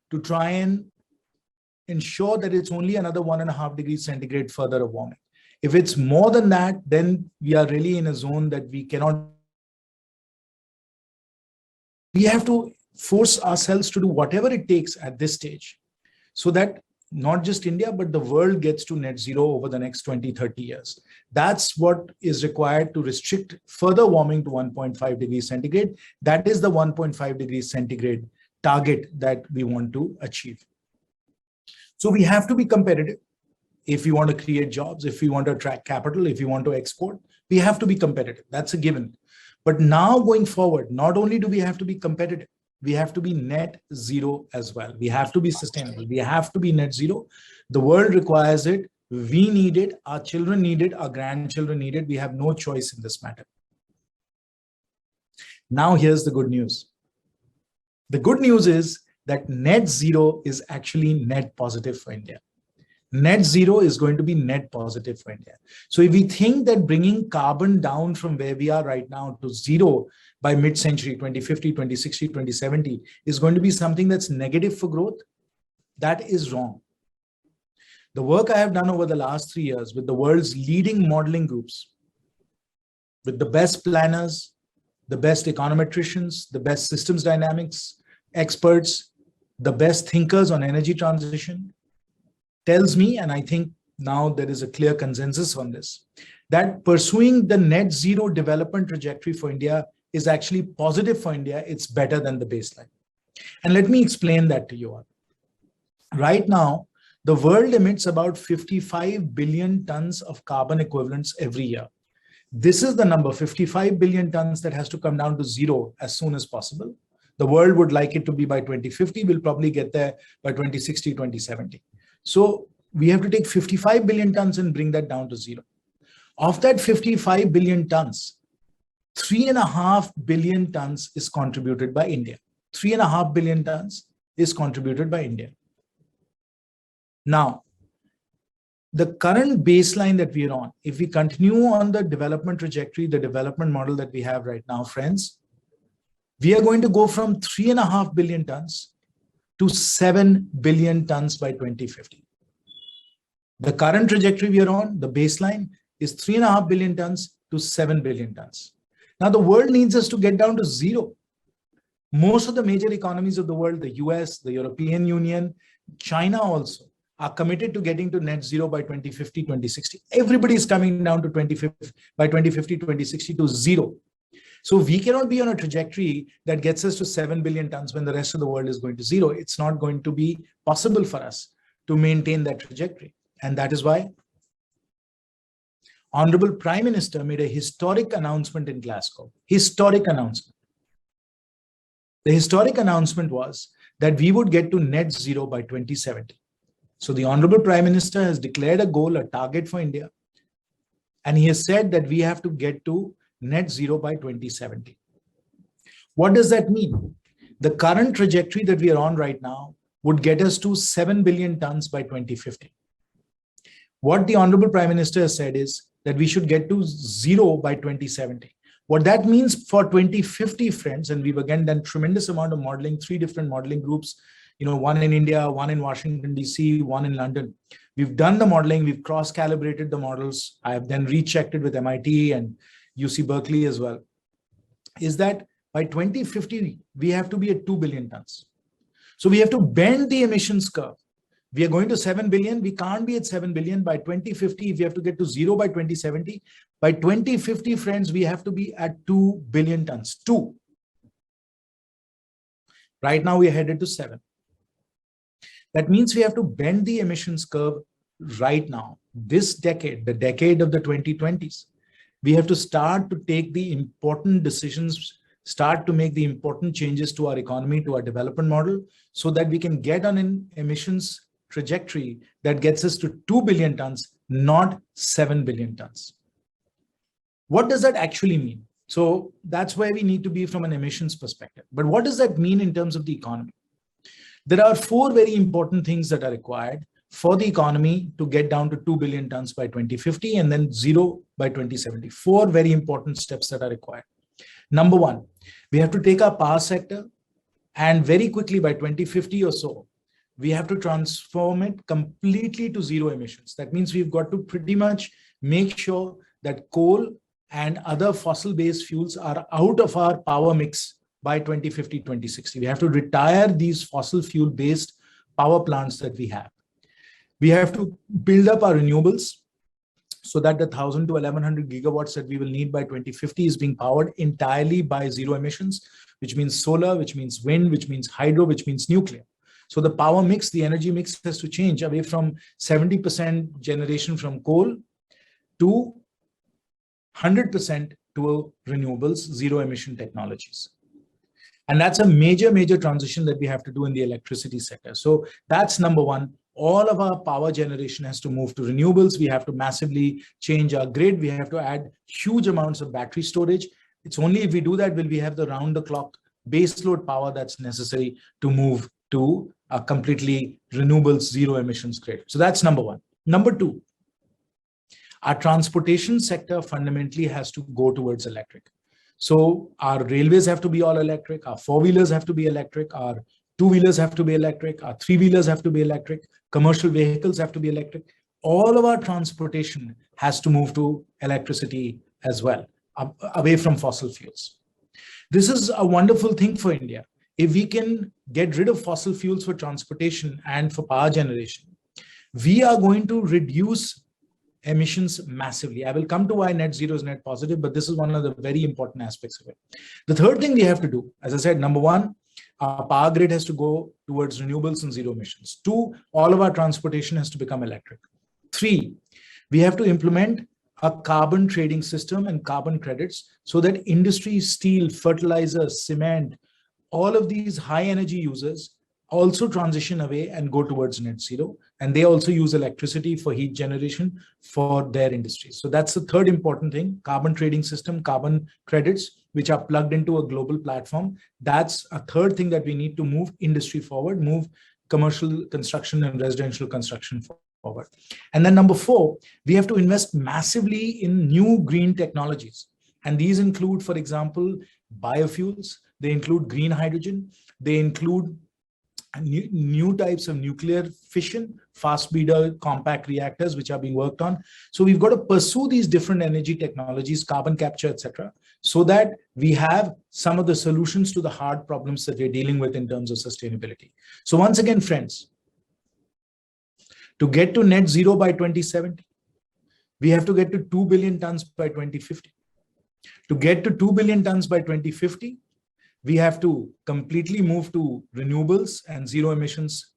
to try and ensure that it's only another 1.5 degrees centigrade further of warming. If it's more than that, then we are really in a zone that we cannot. We have to force ourselves to do whatever it takes at this stage so that not just India, but the world gets to net zero over the next 20, 30 years. That's what is required to restrict further warming to 1.5 degrees centigrade. That is the 1.5 degrees centigrade target that we want to achieve. So we have to be competitive. If we want to create jobs, if we want to attract capital, if we want to export, we have to be competitive. That's a given. But now going forward, not only do we have to be competitive, we have to be net zero as well. We have to be sustainable. We have to be net zero. The world requires it. We need it. Our children need it. Our grandchildren need it. We have no choice in this matter. Now here's the good news. The good news is that net zero is actually net positive for India. Net zero is going to be net positive for India. So if we think that bringing carbon down from where we are right now to zero by mid-century, 2050, 2060, 2070, is going to be something that's negative for growth, that is wrong. The work I have done over the last 3 years with the world's leading modeling groups, with the best planners, the best econometricians, the best systems dynamics experts, the best thinkers on energy transition, tells me, and I think now there is a clear consensus on this, that pursuing the net zero development trajectory for India is actually positive for India. It's better than the baseline. And let me explain that to you all. Right now, the world emits about 55 billion tons of carbon equivalents every year. This is the number, 55 billion tons, that has to come down to zero as soon as possible. The world would like it to be by 2050. We'll probably get there by 2060, 2070. So we have to take 55 billion tons and bring that down to zero. Of that 55 billion tons, 3.5 billion tons is contributed by India. 3.5 billion tons is contributed by India. Now, the current baseline that we are on, if we continue on the development trajectory, the development model that we have right now, friends, we are going to go from 3.5 billion tons to 7 billion tons by 2050. The current trajectory we are on, the baseline, is 3.5 billion tons to 7 billion tons. Now the world needs us to get down to zero. Most of the major economies of the world, the US, the European Union, China also, are committed to getting to net zero by 2050, 2060. Everybody is coming down to by 2050, 2060 to zero. So we cannot be on a trajectory that gets us to 7 billion tons when the rest of the world is going to zero. It's not going to be possible for us to maintain that trajectory. And that is why Honorable Prime Minister made a historic announcement in Glasgow. Historic announcement. The historic announcement was that we would get to net zero by 2070. So the Honorable Prime Minister has declared a goal, a target for India. And he has said that we have to get to net zero by 2070. What does that mean? The current trajectory that we are on right now would get us to 7 billion tons by 2050. What the Honorable Prime Minister has said is that we should get to zero by 2070. What that means for 2050, friends, and we've again done tremendous amount of modeling, 3 different modeling groups, one in India, one in Washington, DC, one in London. We've done the modeling, we've cross-calibrated the models. I have then rechecked it with MIT and UC Berkeley as well, is that by 2050, we have to be at 2 billion tons. So we have to bend the emissions curve. We are going to 7 billion. We can't be at 7 billion by 2050. If we have to get to zero by 2070, by 2050, friends, we have to be at 2 billion tons. 2. Right now, we are headed to 7. That means we have to bend the emissions curve right now. This decade, the decade of the 2020s, we have to start to take the important decisions, start to make the important changes to our economy, to our development model, so that we can get on an emissions trajectory that gets us to 2 billion tons, not 7 billion tons. What does that actually mean? So that's where we need to be from an emissions perspective. But what does that mean in terms of the economy? There are 4 very important things that are required for the economy to get down to 2 billion tons by 2050 and then zero by 2070. 4 very important steps that are required. Number 1, we have to take our power sector and very quickly by 2050 or so, we have to transform it completely to zero emissions. That means we've got to pretty much make sure that coal and other fossil-based fuels are out of our power mix by 2050, 2060. We have to retire these fossil fuel-based power plants that we have. We have to build up our renewables so that the 1,000 to 1,100 gigawatts that we will need by 2050 is being powered entirely by zero emissions, which means solar, which means wind, which means hydro, which means nuclear. So the power mix, the energy mix has to change away from 70% generation from coal to 100% to renewables, zero emission technologies. And that's a major, major transition that we have to do in the electricity sector. So that's number 1. All of our power generation has to move to renewables. We have to massively change our grid. We have to add huge amounts of battery storage. It's only if we do that will we have the round-the-clock baseload power that's necessary to move to a completely renewables, zero emissions grid. So that's number 1. Number 2, our transportation sector fundamentally has to go towards electric. So our railways have to be all electric, our 4-wheelers have to be electric, our 2-wheelers have to be electric, our 3-wheelers have to be electric, commercial vehicles have to be electric. All of our transportation has to move to electricity as well, away from fossil fuels. This is a wonderful thing for India. If we can get rid of fossil fuels for transportation and for power generation, we are going to reduce emissions massively. I will come to why net zero is net positive, but this is one of the very important aspects of it. The third thing we have to do, as I said, number 1, our power grid has to go towards renewables and zero emissions. 2, all of our transportation has to become electric. 3, we have to implement a carbon trading system and carbon credits so that industry, steel, fertilizers, cement, all of these high energy users also transition away and go towards net zero. And they also use electricity for heat generation for their industries. So that's the third important thing, carbon trading system, carbon credits, which are plugged into a global platform. That's a third thing that we need to move industry forward, move commercial construction and residential construction forward. And then number 4, we have to invest massively in new green technologies. And these include, for example, biofuels, they include green hydrogen, they include new types of nuclear fission, fast breeder compact reactors, which are being worked on. So we've got to pursue these different energy technologies, carbon capture, etc., so that we have some of the solutions to the hard problems that we're dealing with in terms of sustainability. So once again, friends, to get to net zero by 2070, we have to get to 2 billion tons by 2050. To get to 2 billion tons by 2050, we have to completely move to renewables and zero emissions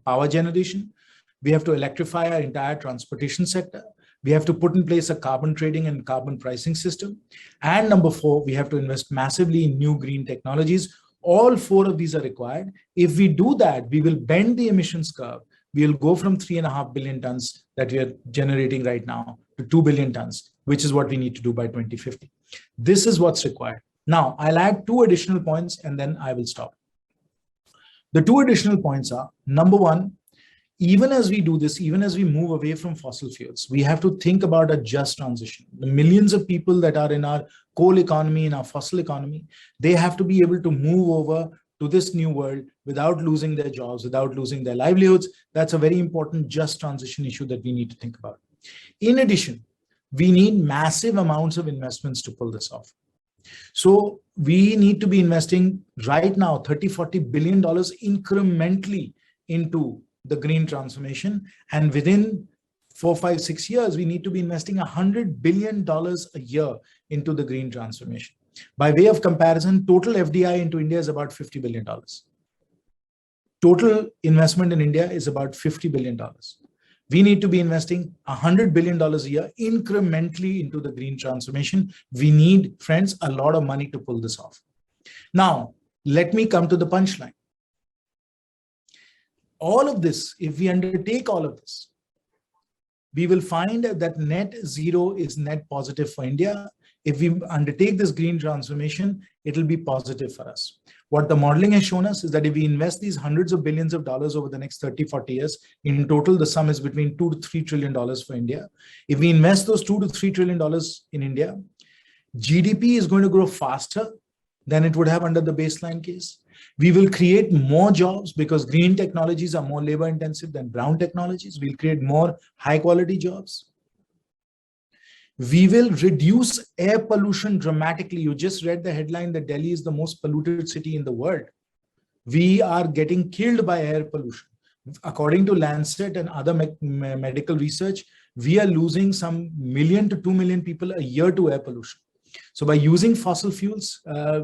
power generation. We have to electrify our entire transportation sector. We have to put in place a carbon trading and carbon pricing system. And number 4, we have to invest massively in new green technologies. All 4 of these are required. If we do that, we will bend the emissions curve. We will go from 3.5 billion tons that we are generating right now to 2 billion tons, which is what we need to do by 2050. This is what's required. Now, I'll add 2 additional points and then I will stop. The 2 additional points are, number 1, even as we do this, even as we move away from fossil fuels, we have to think about a just transition. The millions of people that are in our coal economy, in our fossil economy, they have to be able to move over to this new world without losing their jobs, without losing their livelihoods. That's a very important just transition issue that we need to think about. In addition, we need massive amounts of investments to pull this off. So we need to be investing right now $30–40 billion incrementally into the green transformation. And within 4, 5, 6 years, we need to be investing $100 billion a year into the green transformation. By way of comparison, total FDI into India is about $50 billion. Total investment in India is about $50 billion. We need to be investing $100 billion a year incrementally into the green transformation. We need, friends, a lot of money to pull this off. Now, let me come to the punchline. All of this, if we undertake all of this, we will find that net zero is net positive for India. If we undertake this green transformation, it will be positive for us. What the modeling has shown us is that if we invest these hundreds of billions of dollars over the next 30–40 years, in total, the sum is between $2 to $3 trillion for India. If we invest those $2 to $3 trillion in India, GDP is going to grow faster than it would have under the baseline case. We will create more jobs because green technologies are more labor intensive than brown technologies. We'll create more high quality jobs. We will reduce air pollution dramatically. You just read the headline that Delhi is the most polluted city in the world. We are getting killed by air pollution. According to Lancet and other medical research, we are losing some million to 2 million people a year to air pollution. So by using fossil fuels,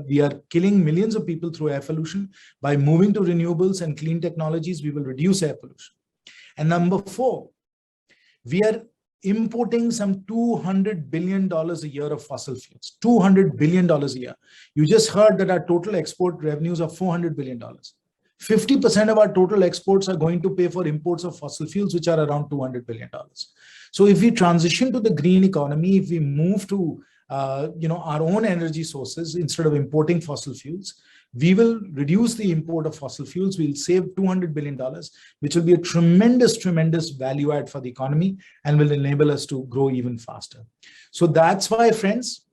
we are killing millions of people through air pollution. By moving to renewables and clean technologies, we will reduce air pollution. And number 4, we are importing some $200 billion a year of fossil fuels, $200 billion a year. You just heard that our total export revenues are $400 billion. 50% of our total exports are going to pay for imports of fossil fuels, which are around $200 billion. So if we transition to the green economy, if we move to our own energy sources instead of importing fossil fuels, we will reduce the import of fossil fuels. We'll save $200 billion, which will be a tremendous, tremendous value add for the economy and will enable us to grow even faster. So that's why, friends,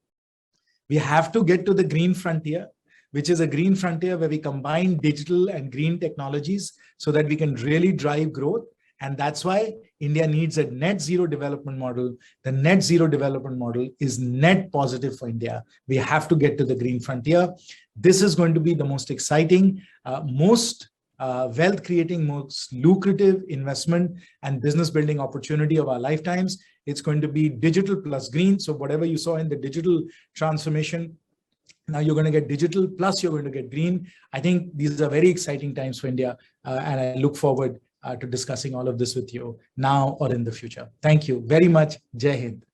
we have to get to the green frontier, which is a green frontier where we combine digital and green technologies so that we can really drive growth. And that's why India needs a net zero development model. The net zero development model is net positive for India. We have to get to the green frontier. This is going to be the most exciting, most wealth creating, most lucrative investment and business building opportunity of our lifetimes. It's going to be digital plus green. So whatever you saw in the digital transformation, now you're going to get digital plus you're going to get green. I think these are very exciting times for India. And I look forward to discussing all of this with you now or in the future. Thank you very much. Jai Hind.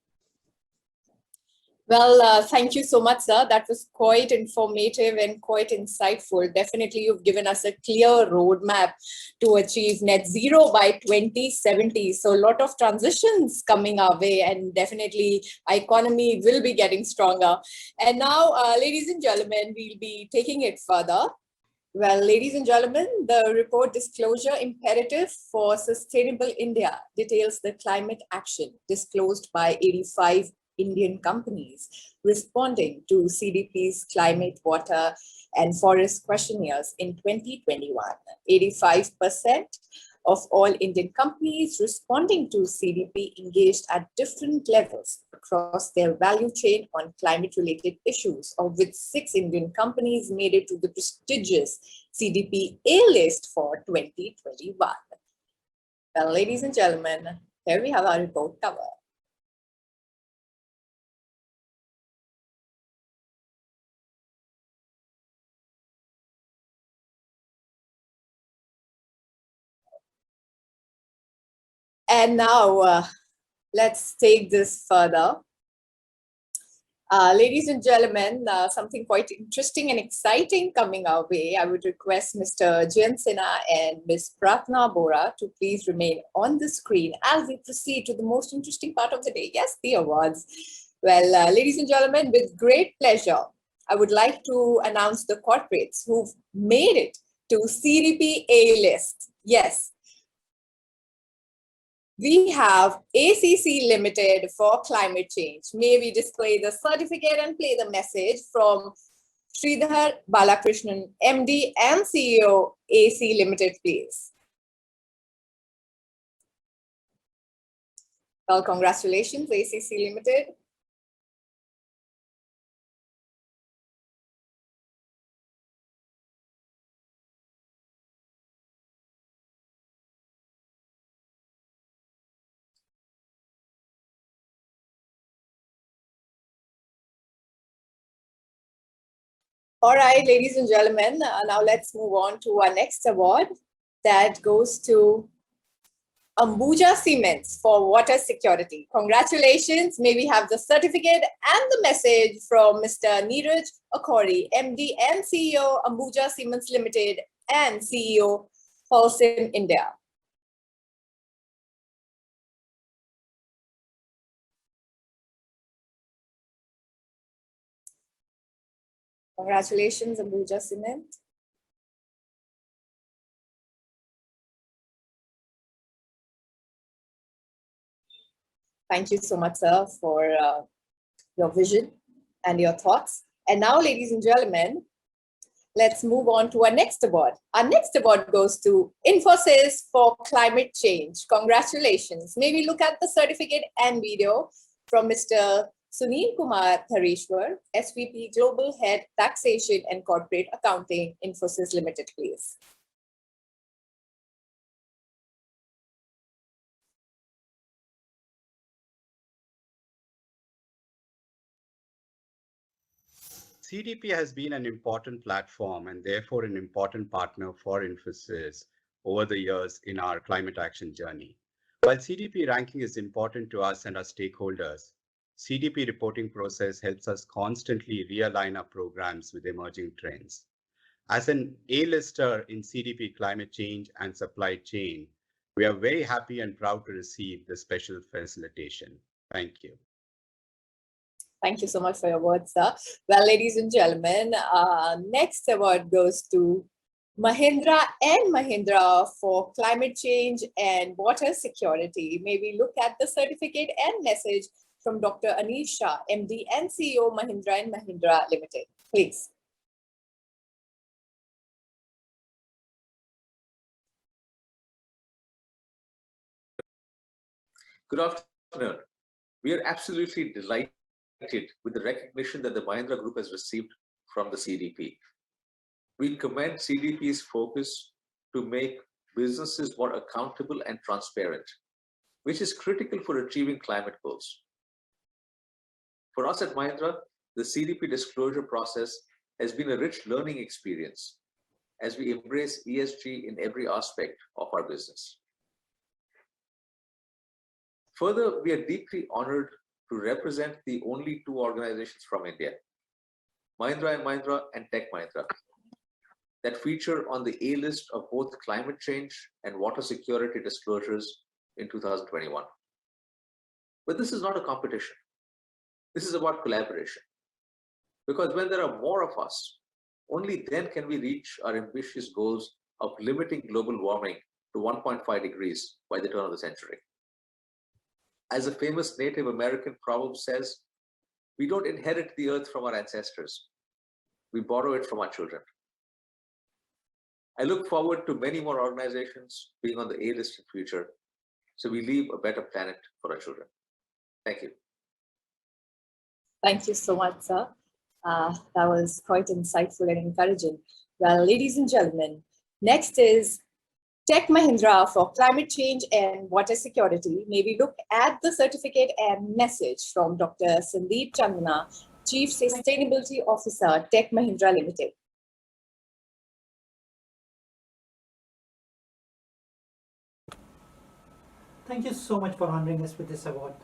Well, thank you so much, sir. That was quite informative and quite insightful. Definitely, you've given us a clear roadmap to achieve net zero by 2070. So a lot of transitions coming our way, and definitely our economy will be getting stronger. And now, ladies and gentlemen, we'll be taking it further. Well, ladies and gentlemen, the report Disclosure Imperative for Sustainable India details the climate action disclosed by 85 Indian companies responding to CDP's climate, water, and forest questionnaires in 2021. 85% of all Indian companies responding to CDP engaged at different levels across their value chain on climate-related issues, of which 6 Indian companies made it to the prestigious CDP A list for 2021. Well, ladies and gentlemen, here we have our report cover. And now let's take this further. Ladies and gentlemen, something quite interesting and exciting coming our way. I would request Mr. Jayant and Ms. Pratna Bora to please remain on the screen as we proceed to the most interesting part of the day. Yes, the awards. Well, ladies and gentlemen, with great pleasure, I would like to announce the corporates who've made it to CDP A list. Yes. we have ACC Limited for climate change. May we display the certificate and play the message from Sridhar Balakrishnan, MD and CEO, AC Limited, please. Well, congratulations, ACC Limited. All right, ladies and gentlemen, now let's move on to our next award that goes to Ambuja Cements for water security. Congratulations. May we have the certificate and the message from Mr. Neeraj Akhori, MD and CEO, Ambuja Cements Limited and CEO, Holcim India. Congratulations, Ambuja Cement. Thank you so much, sir, for your vision and your thoughts. And now, ladies and gentlemen, let's move on to our next award. Our next award goes to Infosys for climate change. Congratulations. May we look at the certificate and video from Mr. Sunil Kumar Tharishwar, SVP Global Head Taxation and Corporate Accounting, Infosys Limited, please. CDP has been an important platform and therefore an important partner for Infosys over the years in our climate action journey. While CDP ranking is important to us and our stakeholders, CDP reporting process helps us constantly realign our programs with emerging trends. As an A-lister in CDP climate change and supply chain, we are very happy and proud to receive this special facilitation. Thank you. Thank you so much for your words, sir. Well, ladies and gentlemen, next award goes to Mahindra and Mahindra for climate change and water security. May we look at the certificate and message from Dr. Anil Shah, MD and CEO, Mahindra and Mahindra Limited, please. Good afternoon. We are absolutely delighted with the recognition that the Mahindra Group has received from the CDP. We commend CDP's focus to make businesses more accountable and transparent, which is critical for achieving climate goals. For us at Mahindra, the CDP disclosure process has been a rich learning experience as we embrace ESG in every aspect of our business. Further, we are deeply honored to represent the only two organizations from India, Mahindra & Mahindra and Tech Mahindra, that feature on the A list of both climate change and water security disclosures in 2021. But this is not a competition. This is about collaboration. Because when there are more of us, only then can we reach our ambitious goals of limiting global warming to 1.5 degrees by the turn of the century. As a famous Native American proverb says, we don't inherit the earth from our ancestors. We borrow it from our children. I look forward to many more organizations being on the A list in future, so we leave a better planet for our children. Thank you. Thank you so much, sir. That was quite insightful and encouraging. Well, ladies and gentlemen, next is Tech Mahindra for climate change and water security. May we look at the certificate and message from Dr. Sandeep Chandana, Chief Sustainability Officer, Tech Mahindra Limited. Thank you so much for honoring us with this award.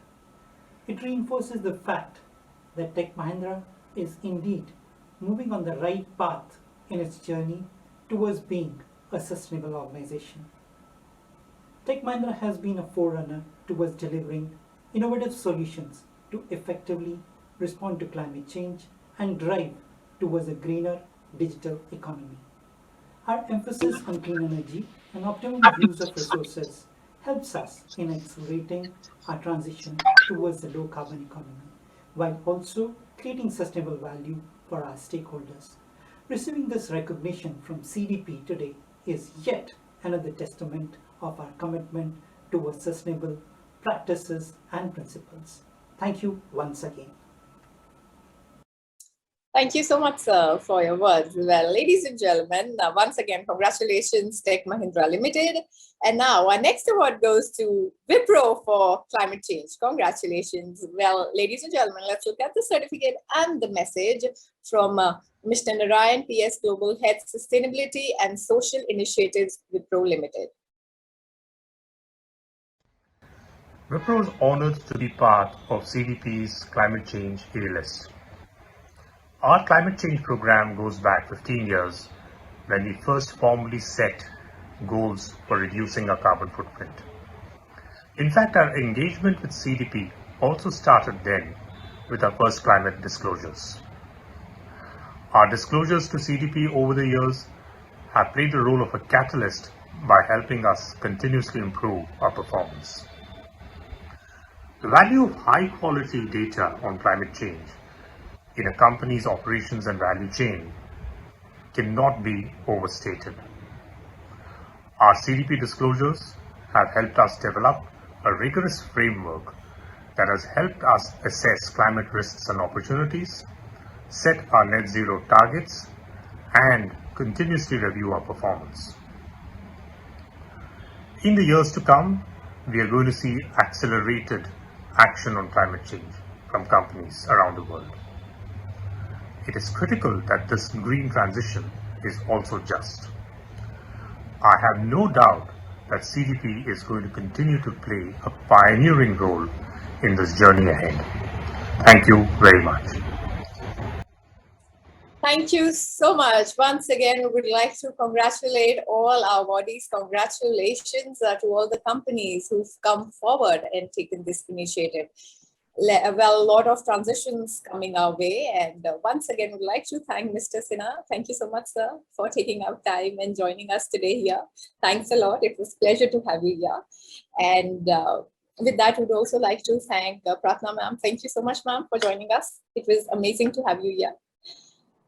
It reinforces the fact that Tech Mahindra is indeed moving on the right path in its journey towards being a sustainable organization. Tech Mahindra has been a forerunner towards delivering innovative solutions to effectively respond to climate change and drive towards a greener digital economy. Our emphasis on clean energy and optimum use of resources helps us in accelerating our transition towards the low carbon economy, while also creating sustainable value for our stakeholders. Receiving this recognition from CDP today is yet another testament of our commitment towards sustainable practices and principles. Thank you once again. Thank you so much, sir, for your words. Well, ladies and gentlemen, once again, congratulations, Tech Mahindra Limited. And now our next award goes to Wipro for climate change. Congratulations. Well, ladies and gentlemen, let's look at the certificate and the message from Mr. Narayan, PS Global Head Sustainability and Social Initiatives, Wipro Limited. Wipro is honored to be part of CDP's Climate Change A-List. Our climate change program goes back 15 years when we first formally set goals for reducing our carbon footprint. In fact, our engagement with CDP also started then with our first climate disclosures. Our disclosures to CDP over the years have played the role of a catalyst by helping us continuously improve our performance. The value of high-quality data on climate change in a company's operations and value chain cannot be overstated. Our CDP disclosures have helped us develop a rigorous framework that has helped us assess climate risks and opportunities, set our net zero targets, and continuously review our performance. In the years to come, we are going to see accelerated action on climate change from companies around the world. It is critical that this green transition is also just. I have no doubt that CDP is going to continue to play a pioneering role in this journey ahead. Thank you very much. Thank you so much. Once again, we would like to congratulate all our bodies. Congratulations to all the companies who've come forward and taken this initiative. Well, a lot of transitions coming our way. And once again, we'd like to thank Mr. Sinha. Thank you so much, sir, for taking out time and joining us today here. Thanks a lot. It was a pleasure to have you here. And with that, we'd also like to thank Pratna ma'am. Thank you so much, ma'am, for joining us. It was amazing to have you here.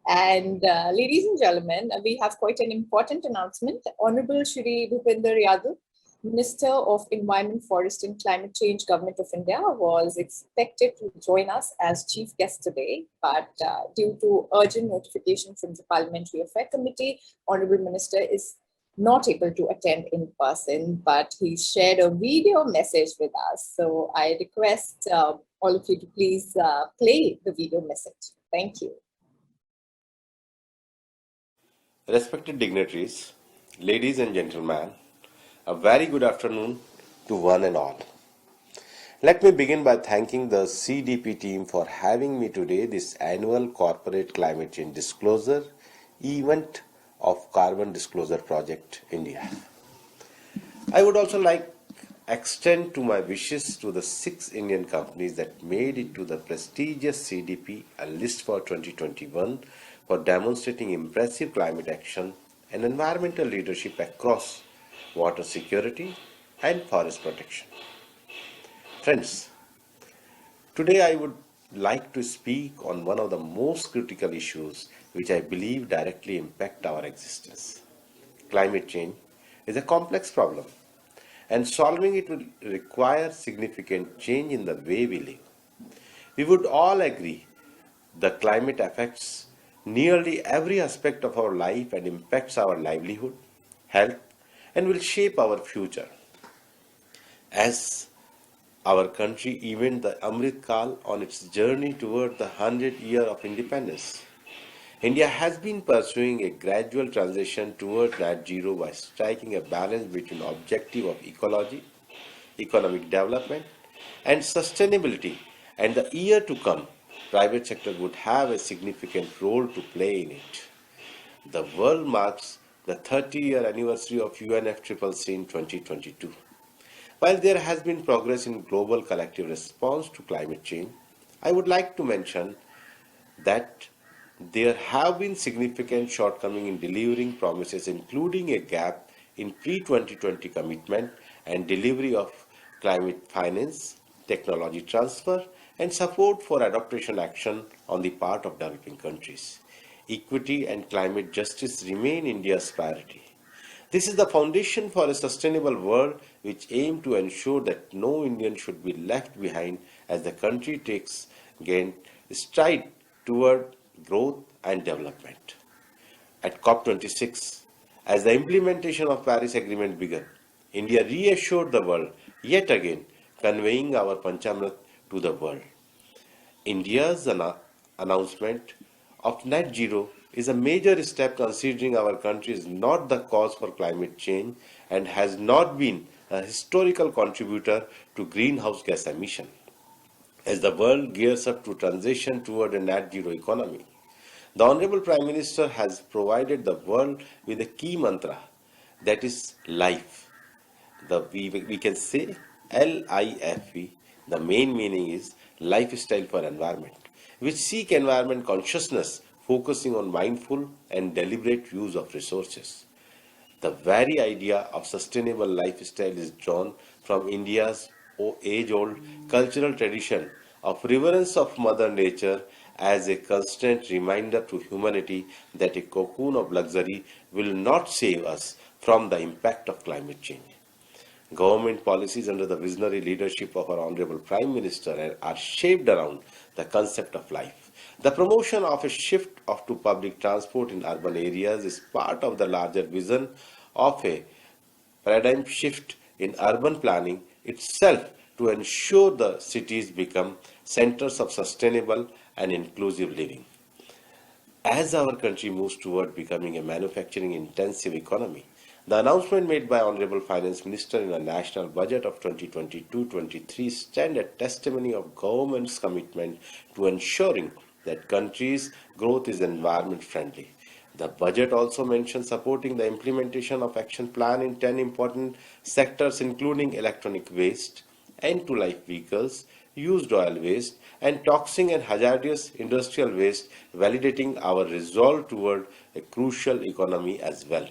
And ladies and gentlemen, we have quite an important announcement. Honorable Shri Bhupinder Yadav, Minister of Environment, Forest and Climate Change, Government of India, was expected to join us as chief guest today, but due to urgent notification from the Parliamentary Affairs Committee, Honorable Minister is not able to attend in person, but he shared a video message with us. So I request all of you to please play the video message. Thank you. Respected dignitaries, ladies and gentlemen, a very good afternoon to one and all. Let me begin by thanking the CDP team for having me today this annual Corporate Climate Change Disclosure event of Carbon Disclosure Project India. I would also like extend to my wishes to the 6 Indian companies that made it to the prestigious CDP list for 2021 for demonstrating impressive climate action and environmental leadership across water security and forest protection. Friends, today I would like to speak on one of the most critical issues which I believe directly impact our existence. Climate change is a complex problem, and solving it will require significant change in the way we live. We would all agree the climate affects nearly every aspect of our life and impacts our livelihood, health, and will shape our future. As our country event the Amrit Kal on its journey toward the 100th year of independence, India has been pursuing a gradual transition toward net zero by striking a balance between objective of ecology, economic development, and sustainability. And the year to come, private sector would have a significant role to play in it. The world marks the 30-year anniversary of UNFCCC in 2022. While there has been progress in global collective response to climate change, I would like to mention that there have been significant shortcomings in delivering promises, including a gap in pre-2020 commitment and delivery of climate finance, technology transfer, and support for adaptation action on the part of developing countries. Equity and climate justice remain India's priority. This is the foundation for a sustainable world which aims to ensure that no Indian should be left behind as the country takes gain stride toward growth and development. At COP26, as the implementation of Paris Agreement began, India reassured the world yet again, conveying our Panchamrit to the world. India's announcement of net zero is a major step considering our country is not the cause for climate change and has not been a historical contributor to greenhouse gas emission. As the world gears up to transition toward a net zero economy, the Honorable Prime Minister has provided the world with a key mantra, that is life. We can say LIFE. The main meaning is lifestyle for environment, which seek environment consciousness, focusing on mindful and deliberate use of resources. The very idea of sustainable lifestyle is drawn from India's age-old cultural tradition of reverence of Mother Nature as a constant reminder to humanity that a cocoon of luxury will not save us from the impact of climate change. Government policies under the visionary leadership of our Honorable Prime Minister are shaped around the concept of life. The promotion of a shift to public transport in urban areas is part of the larger vision of a paradigm shift in urban planning itself to ensure the cities become centers of sustainable and inclusive living. As our country moves toward becoming a manufacturing-intensive economy, the announcement made by Honorable Finance Minister in the National Budget of 2022-23 stand a testimony of government's commitment to ensuring that country's growth is environment friendly. The budget also mentions supporting the implementation of action plan in 10 important sectors including electronic waste, end-to-life vehicles, used oil waste, and toxic and hazardous industrial waste, validating our resolve toward a crucial economy as well.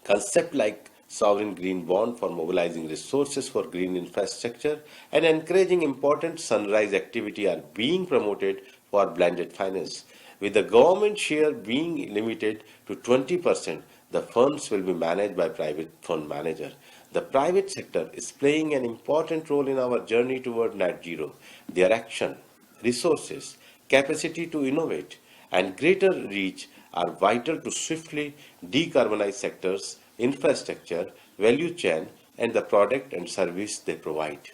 Concepts like sovereign green bond for mobilizing resources for green infrastructure and encouraging important sunrise activity are being promoted for blended finance. With the government share being limited to 20%, the funds will be managed by private fund manager. The private sector is playing an important role in our journey toward net zero. Their action, resources, capacity to innovate, and greater reach are vital to swiftly decarbonize sectors, infrastructure, value chain, and the product and service they provide.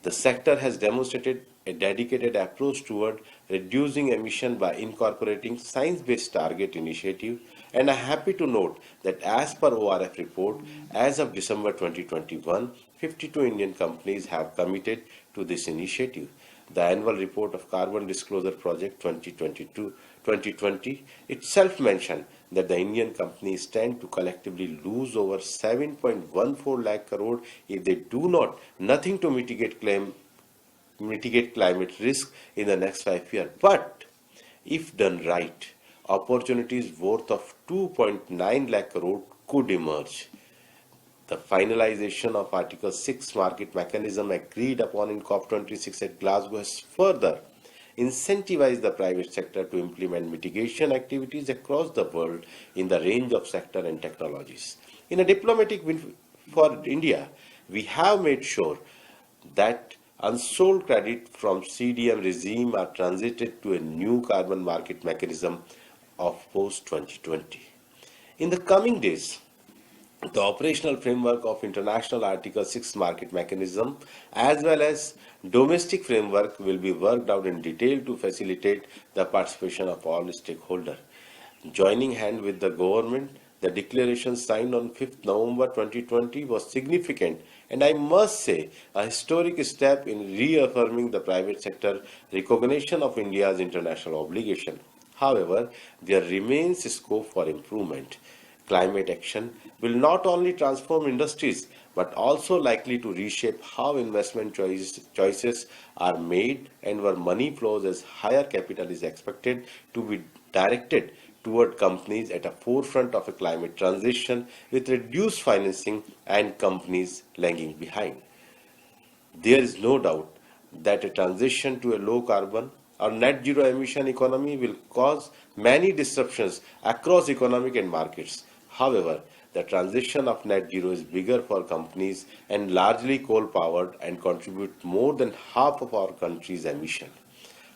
The sector has demonstrated a dedicated approach toward reducing emission by incorporating science-based target initiative, and I'm happy to note that as per ORF report, as of December 2021, 52 Indian companies have committed to this initiative. The annual report of Carbon Disclosure Project 2020 itself mentioned that the Indian companies stand to collectively lose over 7.14 lakh crore if they do nothing to mitigate climate risk in the next 5 years. But if done right, opportunities worth of 2.9 lakh crore could emerge. The finalization of Article 6 market mechanism agreed upon in COP26 at Glasgow has further incentivized the private sector to implement mitigation activities across the world in the range of sector and technologies. In a diplomatic win for India, we have made sure that unsold credit from CDM regime are transited to a new carbon market mechanism of post-2020. In the coming days, the operational framework of international Article 6 market mechanism as well as domestic framework will be worked out in detail to facilitate the participation of all stakeholders. Joining hand with the government, the declaration signed on 5th November 2020 was significant and I must say a historic step in reaffirming the private sector recognition of India's international obligation. However, there remains scope for improvement. Climate action will not only transform industries but also likely to reshape how investment choices are made and where money flows as higher capital is expected to be directed toward companies at the forefront of a climate transition with reduced financing and companies lagging behind. There is no doubt that a transition to a low carbon or net zero emission economy will cause many disruptions across economic and markets. However, the transition of net zero is bigger for companies and largely coal powered and contribute more than half of our country's emission.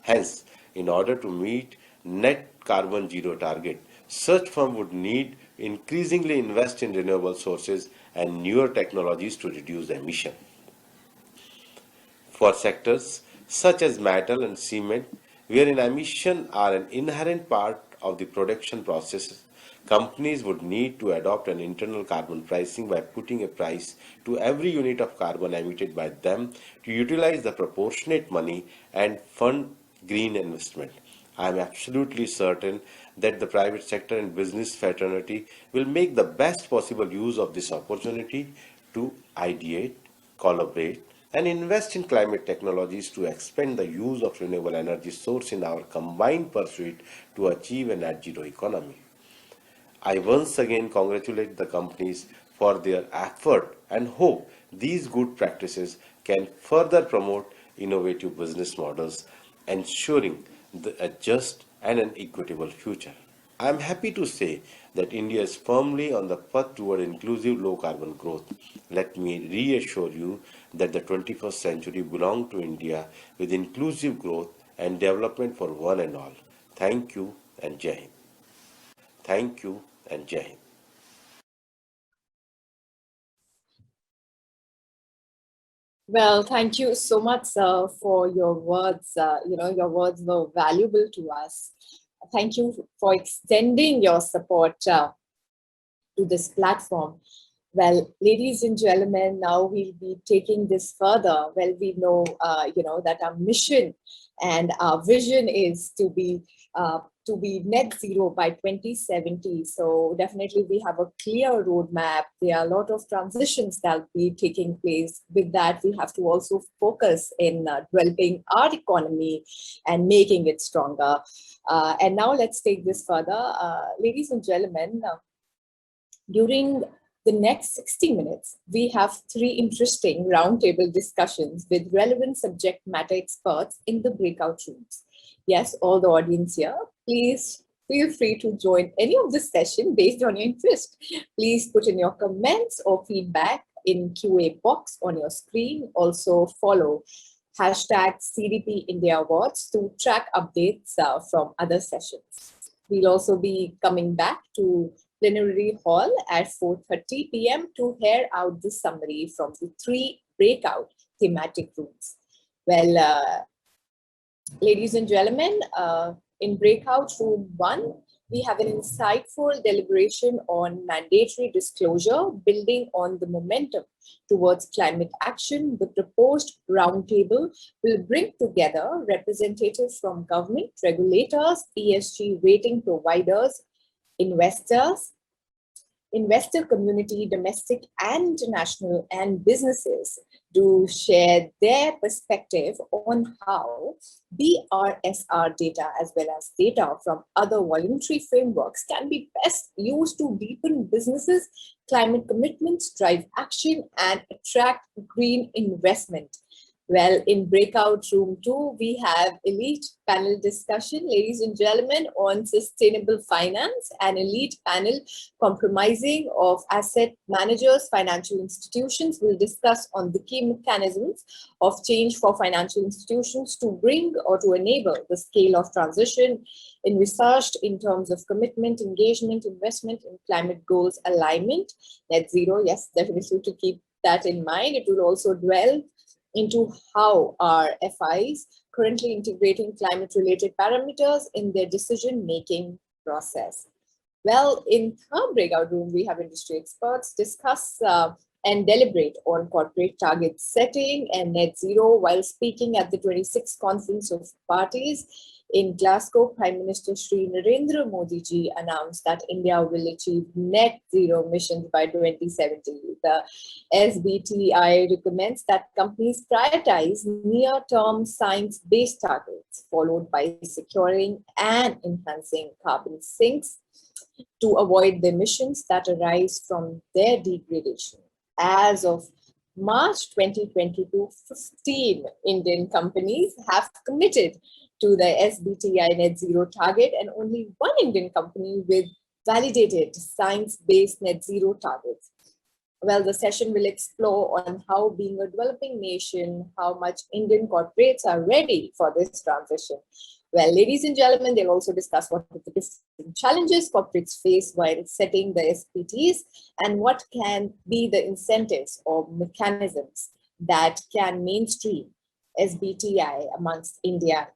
Hence, in order to meet net carbon zero target, such firm would need increasingly invest in renewable sources and newer technologies to reduce emission. For sectors such as metal and cement, wherein emissions are an inherent part of the production process, companies would need to adopt an internal carbon pricing by putting a price to every unit of carbon emitted by them to utilize the proportionate money and fund green investment. I am absolutely certain that the private sector and business fraternity will make the best possible use of this opportunity to ideate, collaborate, and invest in climate technologies to expand the use of renewable energy source in our combined pursuit to achieve a net zero economy. I once again congratulate the companies for their effort and hope these good practices can further promote innovative business models, ensuring a just and an equitable future. I am happy to say that India is firmly on the path toward inclusive low carbon growth. Let me reassure you that the 21st century belongs to India with inclusive growth and development for one and all. Thank you and Jai Hind. Thank you and Jai Hind. Well, thank you so much, sir, for your words. Your words were valuable to us. Thank you for extending your support to this platform. Well, ladies and gentlemen, now we'll be taking this further. Well, we know, that our mission and our vision is to be net zero by 2070. So definitely we have a clear roadmap. There are a lot of transitions that will be taking place. With that, we have to also focus in developing our economy and making it stronger. And now let's take this further. Ladies and gentlemen, during the next 60 minutes, we have 3 interesting roundtable discussions with relevant subject matter experts in the breakout rooms. Yes, all the audience here, please feel free to join any of this session based on your interest. Please put in your comments or feedback in QA box on your screen. Also follow hashtag CDP India Awards to track updates from other sessions. We'll also be coming back to plenary hall at 4:30 p.m. to hear out the summary from the 3 breakout thematic rooms. Well, ladies and gentlemen, in breakout room 1, we have an insightful deliberation on mandatory disclosure, building on the momentum towards climate action. The proposed roundtable will bring together representatives from government, regulators, ESG rating providers, investors, investor community, domestic and international, and businesses to share their perspective on how BRSR data as well as data from other voluntary frameworks can be best used to deepen businesses' climate commitments, drive action, and attract green investment. Well, in breakout room 2, we have elite panel discussion, ladies and gentlemen, on sustainable finance, an elite panel comprising of asset managers, financial institutions will discuss on the key mechanisms of change for financial institutions to bring or to enable the scale of transition envisaged in terms of commitment, engagement, investment in climate goals, alignment, net zero. Yes, definitely to keep that in mind. It will also dwell into how are FIs currently integrating climate-related parameters in their decision-making process. Well, in third breakout room, we have industry experts discuss and deliberate on corporate target setting and net zero while speaking at the 26th Conference of Parties In Glasgow, Prime Minister Shri Narendra Modi ji announced that India will achieve net zero emissions by 2070. The SBTi recommends that companies prioritize near-term science-based targets, followed by securing and enhancing carbon sinks to avoid the emissions that arise from their degradation. As of March 2022, 15 Indian companies have committed to the SBTi net zero target, and only one Indian company with validated science-based net zero targets. Well, the session will explore on how, being a developing nation, how much Indian corporates are ready for this transition. Well, ladies and gentlemen, they'll also discuss what are the different challenges corporates face while setting the SBTs and what can be the incentives or mechanisms that can mainstream SBTi amongst India.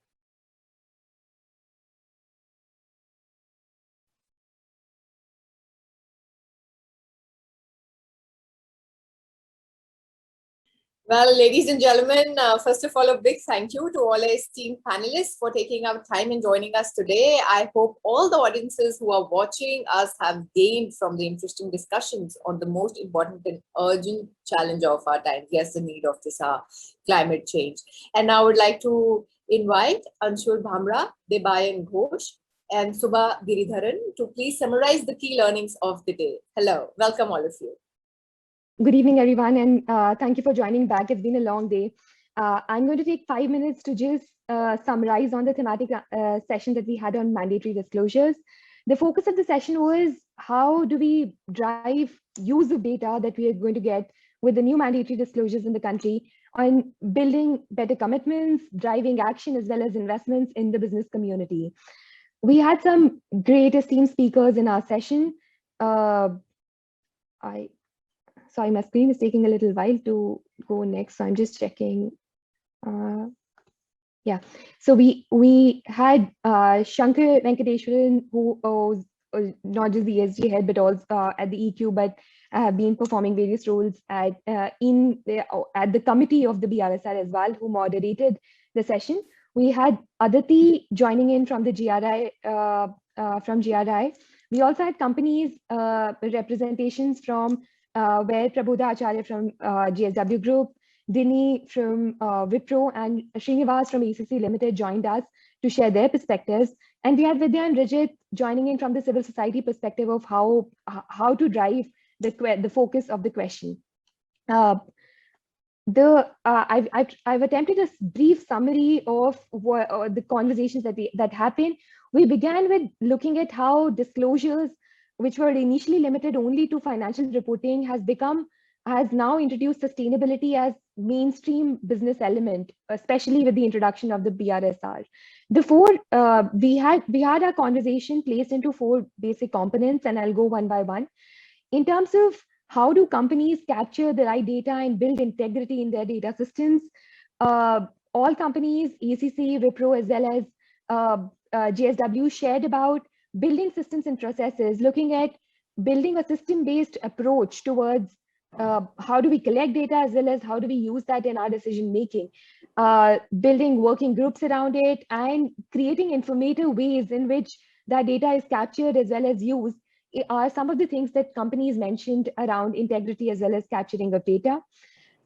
Well, ladies and gentlemen, first of all, a big thank you to all our esteemed panelists for taking our time and joining us today. I hope all the audiences who are watching us have gained from the interesting discussions on the most important and urgent challenge of our time. Yes, the need of this climate change. And now I would like to invite Anshul Bhamra, Debayan Ghosh, and Subha Giridharan to please summarize the key learnings of the day. Hello, welcome all of you. Good evening, everyone, and thank you for joining back. It's been a long day. I'm going to take 5 minutes to just summarize on the thematic session that we had on mandatory disclosures. The focus of the session was how do we drive use of data that we are going to get with the new mandatory disclosures in the country on building better commitments, driving action, as well as investments in the business community. We had some great esteemed speakers in our session. Sorry, my screen is taking a little while to go next, so I'm just checking. Yeah, so we had Shankar Venkateshwaran, who was not just the ESG head, but also at the EQ, but have been performing various roles at the committee of the BRSR as well, who moderated the session. We had Aditi joining in from the GRI, We also had companies representations from where Prabodha Acharya from GSW Group, Dini from Wipro, and Srinivas from ACC Limited joined us to share their perspectives. And we had Vidya and Rijit joining in from the civil society perspective of how to drive the focus of the question. I've attempted a brief summary of the conversations that happened. We began with looking at how disclosures, which were initially limited only to financial reporting, has now introduced sustainability as mainstream business element, especially with the introduction of the BRSR. We had our conversation placed into 4 basic components, and I'll go one by one. In terms of how do companies capture the right data and build integrity in their data systems, all companies, ACC, Wipro, as well as GSW shared about building systems and processes, looking at building a system-based approach towards how do we collect data as well as how do we use that in our decision making, building working groups around it, and creating informative ways in which that data is captured as well as used are some of the things that companies mentioned around integrity as well as capturing of data.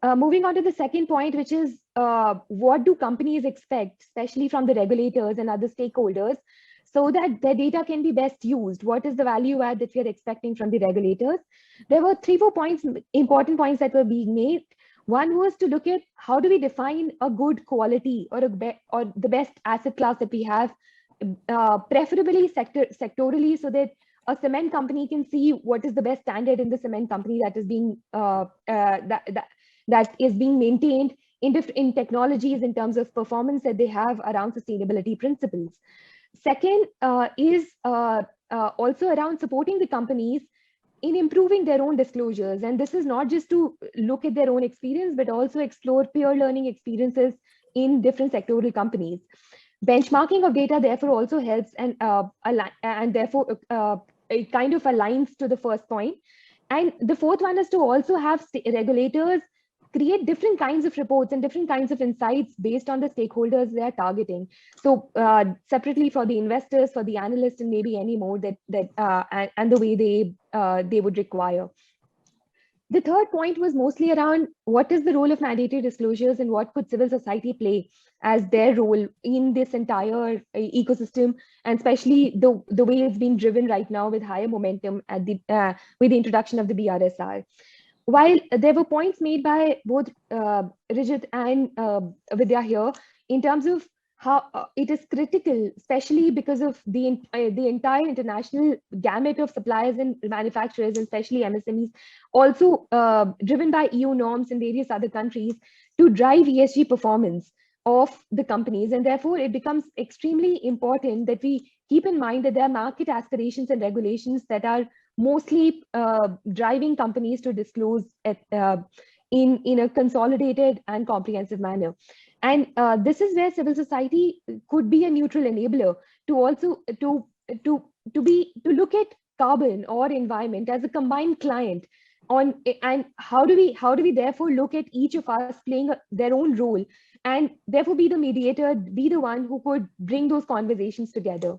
Moving on to the second point, which is what do companies expect, especially from the regulators and other stakeholders, so that their data can be best used? What is the value add that we are expecting from the regulators? There were 3-4 important points that were being made. One was to look at how do we define a good quality or the best asset class that we have, preferably sectorally, so that a cement company can see what is the best standard in the cement company that is being that is being maintained in technologies in terms of performance that they have around sustainability principles. Second is also around supporting the companies in improving their own disclosures. And this is not just to look at their own experience, but also explore peer learning experiences in different sectoral companies. Benchmarking of data therefore also helps, and therefore it kind of aligns to the first point. And the fourth one is to also have regulators create different kinds of reports and different kinds of insights based on the stakeholders they are targeting. So separately for the investors, for the analysts, and maybe any more and the way they would require. The third point was mostly around what is the role of mandatory disclosures and what could civil society play as their role in this entire ecosystem, and especially the way it's being driven right now with higher momentum at with the introduction of the BRSR. While there were points made by both Rijit and Vidya here in terms of how it is critical, especially because of the entire international gamut of suppliers and manufacturers, and especially MSMEs, also driven by EU norms in various other countries to drive ESG performance of the companies. And therefore, it becomes extremely important that we keep in mind that there are market aspirations and regulations that are mostly driving companies to disclose in a consolidated and comprehensive manner. And this is where civil society could be a neutral enabler to also to look at carbon or environment as a combined client on, and how do we therefore look at each of us playing their own role, and therefore be the mediator, be the one who could bring those conversations together.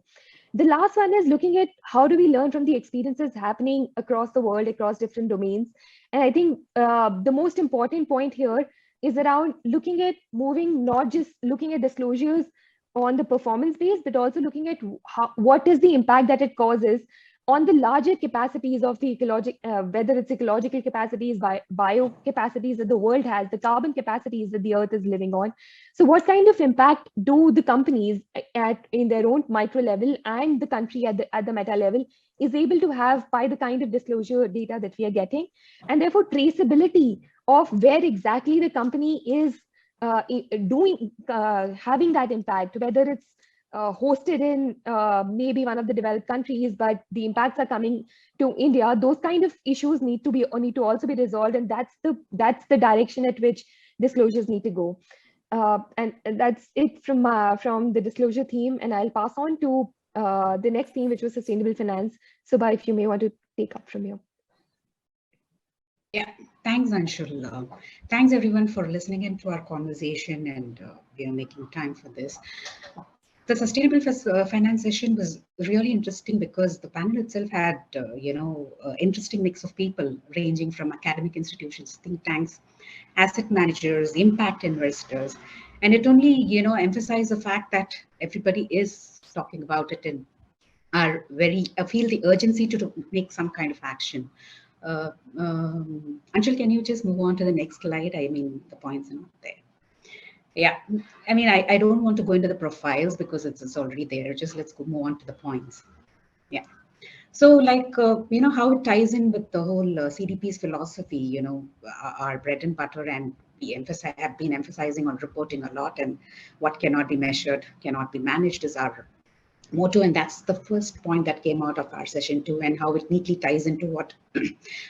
The last one is looking at how do we learn from the experiences happening across the world, across different domains. And I think the most important point here is around looking at moving, not just looking at disclosures on the performance base, but also looking at what is the impact that it causes on the larger capacities of the whether it's ecological capacities, bio capacities that the world has, the carbon capacities that the earth is living on. So what kind of impact do the companies in their own micro level and the country at the meta level is able to have by the kind of disclosure data that we are getting, and therefore traceability of where exactly the company is having that impact, whether it's hosted in maybe one of the developed countries, but the impacts are coming to India. Those kind of issues need to also be resolved, and that's the direction at which disclosures need to go. And that's it from the disclosure theme, and I'll pass on to the next theme, which was sustainable finance. Subha, if you may want to take up from here. Yeah, thanks, Anshul. Thanks everyone for listening in to our conversation and making time for this. The sustainable finance session was really interesting because the panel itself had, interesting mix of people ranging from academic institutions, think tanks, asset managers, impact investors, and it only, emphasized the fact that everybody is talking about it and are feel the urgency to make some kind of action. Anshul, can you just move on to the next slide? I mean, the points are not there. Yeah, I mean, I don't want to go into the profiles because it's already there. Just let's move on to the points. Yeah. So like, how it ties in with the whole CDP's philosophy, our bread and butter, and we have been emphasizing on reporting a lot, and what cannot be measured, cannot be managed is our motto. And that's the first point that came out of our session too, and how it neatly ties into what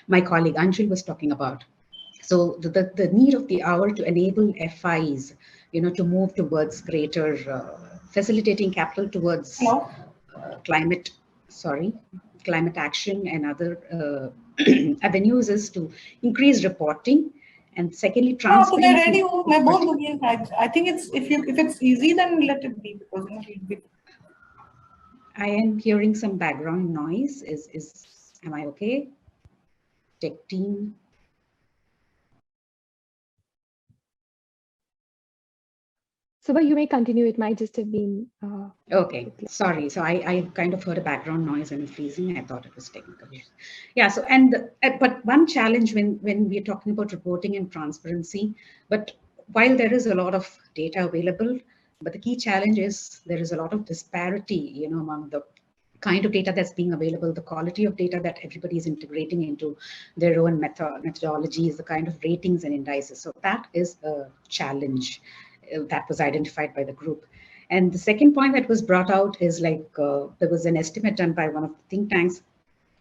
my colleague Anshul was talking about. So the need of the hour to enable FIs, to move towards greater facilitating capital towards climate action and other avenues is to increase reporting, and secondly, transparency. I think if it's easy, then let it be, because I am hearing some background noise. Am I okay? Tech team. Subha, you may continue. It might just have been... Okay, sorry. So I kind of heard a background noise and freezing. I thought it was technical. Yeah, so but one challenge when we're talking about reporting and transparency, but while there is a lot of data available, but the key challenge is there is a lot of disparity, among the kind of data that's being available, the quality of data that everybody is integrating into their own methodologies, the kind of ratings and indices. So that is a challenge that was identified by the group. And the second point that was brought out is like there was an estimate done by one of the think tanks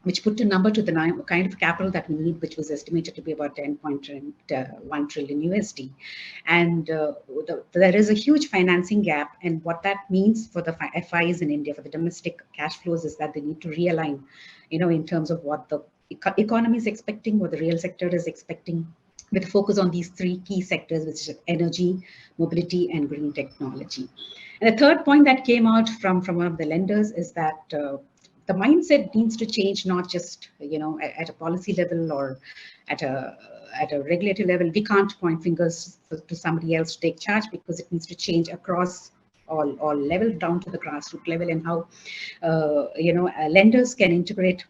which put a number to the kind of capital that we need, which was estimated to be about 10.1 trillion USD. And there is a huge financing gap. And what that means for the FIs in India, for the domestic cash flows, is that they need to realign, in terms of what the economy is expecting, what the real sector is expecting, with a focus on these three key sectors, which is energy, mobility, and green technology. And the third point that came out from one of the lenders is that the mindset needs to change, not just at a policy level or at a regulatory level. We can't point fingers to somebody else to take charge, because it needs to change across all levels down to the grassroots level, and how lenders can integrate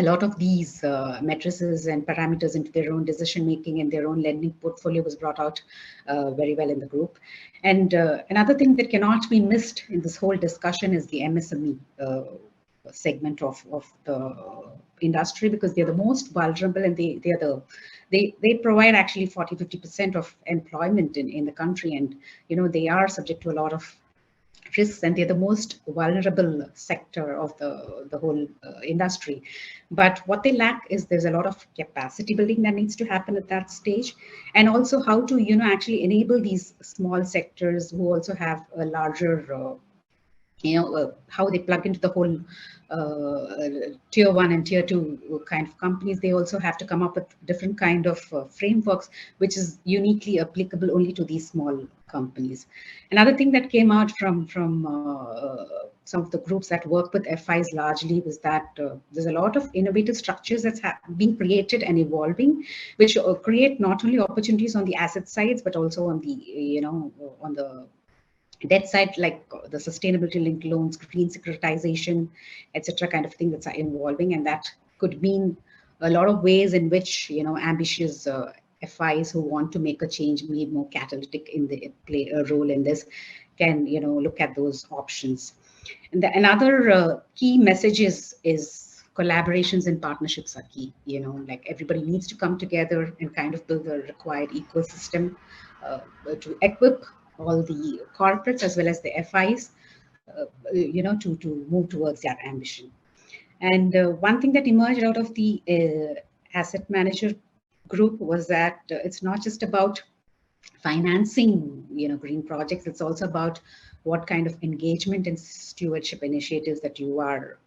a lot of these matrices and parameters into their own decision making, and their own lending portfolio was brought out very well in the group. And another thing that cannot be missed in this whole discussion is the MSME segment of the industry, because they're the most vulnerable, and they provide actually 40-50% of employment in the country, and they are subject to a lot of risks, and they're the most vulnerable sector of the whole industry. But what they lack is there's a lot of capacity building that needs to happen at that stage, and also how to actually enable these small sectors who also have a larger how they plug into the whole tier 1 and tier 2 kind of companies. They also have to come up with different kind of frameworks, which is uniquely applicable only to these small companies. Another thing that came out from some of the groups that work with FIs largely was that there's a lot of innovative structures that's being created and evolving, which create not only opportunities on the asset sides, but also on the on the debt side, like the sustainability linked loans, green securitization, etc., kind of thing that's involving. And that could mean a lot of ways in which ambitious FIs who want to make a change, be more catalytic in the play a role in this, can look at those options. And another key message is collaborations and partnerships are key. Like everybody needs to come together and kind of build the required ecosystem to equip all the corporates as well as the FIs, to move towards that ambition. And one thing that emerged out of the asset manager group was that it's not just about financing, green projects. It's also about what kind of engagement and stewardship initiatives that you are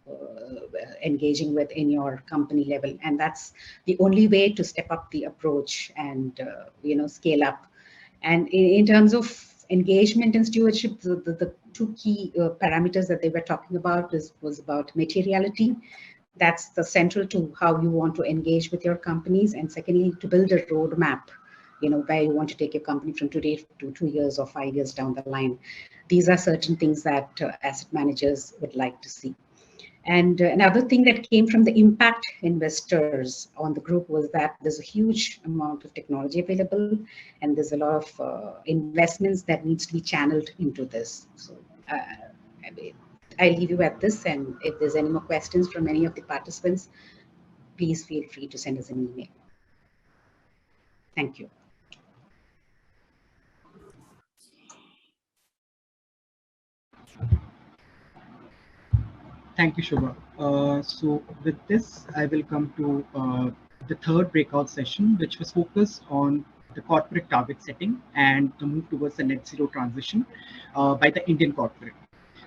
engaging with in your company level. And that's the only way to step up the approach and, scale up. And in terms of engagement and stewardship, the two key parameters that they were talking about was about materiality. That's the central to how you want to engage with your companies. And secondly, to build a roadmap, where you want to take your company from today to 2 years or 5 years down the line. These are certain things that asset managers would like to see. And another thing that came from the impact investors on the group was that there's a huge amount of technology available, and there's a lot of investments that needs to be channeled into this. So I leave you at this, and if there's any more questions from any of the participants, please feel free to send us an email. Thank you. Thank you, Shobha. So with this, I will come to the third breakout session, which was focused on the corporate target setting and the move towards the net zero transition by the Indian corporate.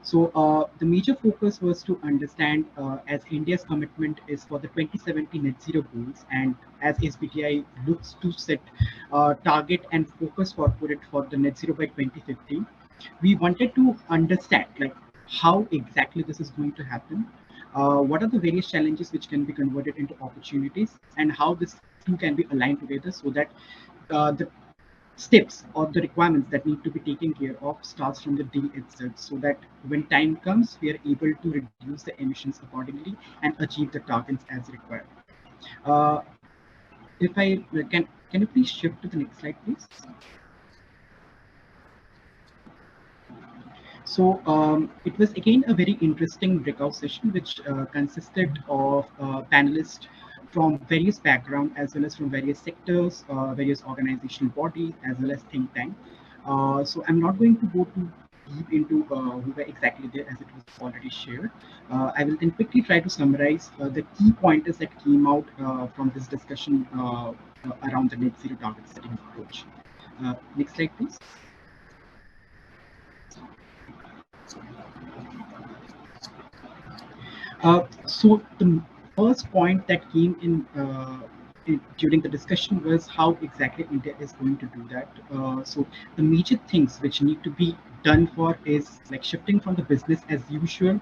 So the major focus was to understand as India's commitment is for the 2070 net zero goals, and as SBTi looks to set target and focus corporate for the net zero by 2050, we wanted to understand how exactly this is going to happen, what are the various challenges which can be converted into opportunities, and how this two can be aligned together so that the steps or the requirements that need to be taken care of starts from the deal itself, so that when time comes, we are able to reduce the emissions accordingly and achieve the targets as required. If I can you please shift to the next slide, please? So it was again a very interesting breakout session, which consisted of panelists from various backgrounds, as well as from various sectors, various organizational bodies, as well as think tank. So I'm not going to go too deep into who were exactly there, as it was already shared. I will then quickly try to summarize the key pointers that came out from this discussion around the net zero target setting approach. Next slide, please. So the first point that came in during the discussion was how exactly India is going to do that. So the major things which need to be done for is like shifting from the business as usual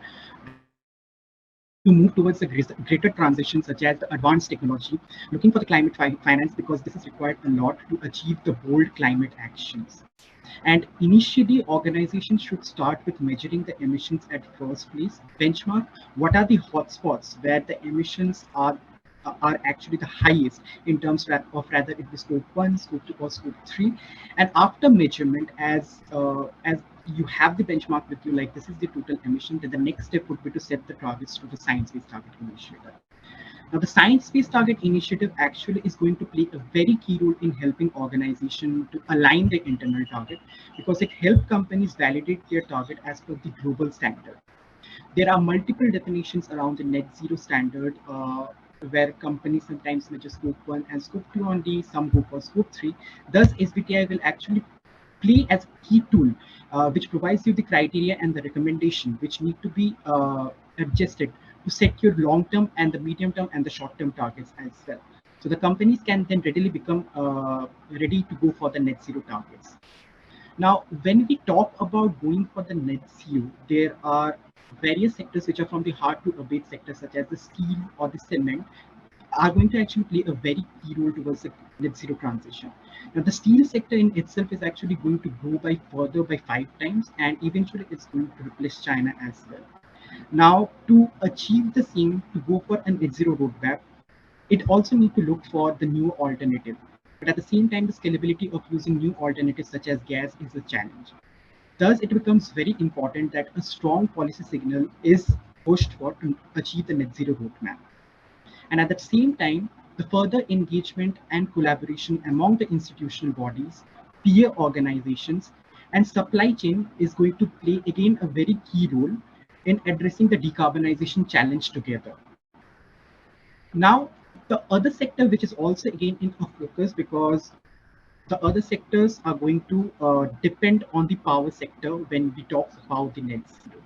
to move towards a greater transition such as the advanced technology, looking for the climate finance because this is required a lot to achieve the bold climate actions. And initially, organizations should start with measuring the emissions at first place, benchmark what are the hotspots where the emissions are actually the highest in terms of rather it be scope 1, scope 2, or scope 3. And after measurement, as you have the benchmark with you, like this is the total emission, then the next step would be to set the targets to the Science-Based Target Initiative. Now, the Science-Based Target Initiative actually is going to play a very key role in helping organizations to align their internal target because it helps companies validate their target as per the global standard. There are multiple definitions around the net zero standard where companies sometimes measure scope 1 and scope 2 only, some go for scope 3. Thus, SBTi will actually play as a key tool which provides you the criteria and the recommendation which need to be adjusted to set your long-term and the medium-term and the short-term targets as well. So the companies can then readily become ready to go for the net zero targets. Now, when we talk about going for the net zero, there are various sectors which are from the hard to abate sector, such as the steel or the cement, are going to actually play a very key role towards the net zero transition. Now, the steel sector in itself is actually going to grow by further by 5 times, and eventually it's going to replace China as well. Now, to achieve the same, to go for a net zero roadmap, it also needs to look for the new alternative. But at the same time, the scalability of using new alternatives such as gas is a challenge. Thus, it becomes very important that a strong policy signal is pushed for to achieve the net zero roadmap. And at the same time, the further engagement and collaboration among the institutional bodies, peer organizations, and supply chain is going to play again a very key role in addressing the decarbonization challenge together. Now, the other sector which is also again in a focus because the other sectors are going to depend on the power sector when we talk about the net zero.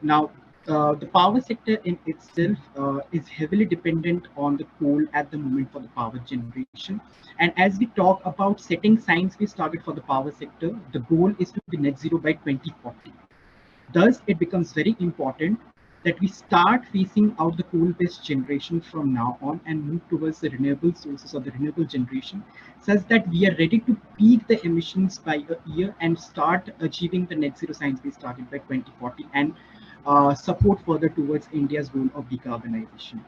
Now, the power sector in itself is heavily dependent on the coal at the moment for the power generation. And as we talk about setting science-based target for the power sector, the goal is to be net zero by 2040. Thus, it becomes very important that we start phasing out the coal-based generation from now on and move towards the renewable sources of the renewable generation, such that we are ready to peak the emissions by a year and start achieving the net zero science-based target by 2040 and support further towards India's goal of decarbonization.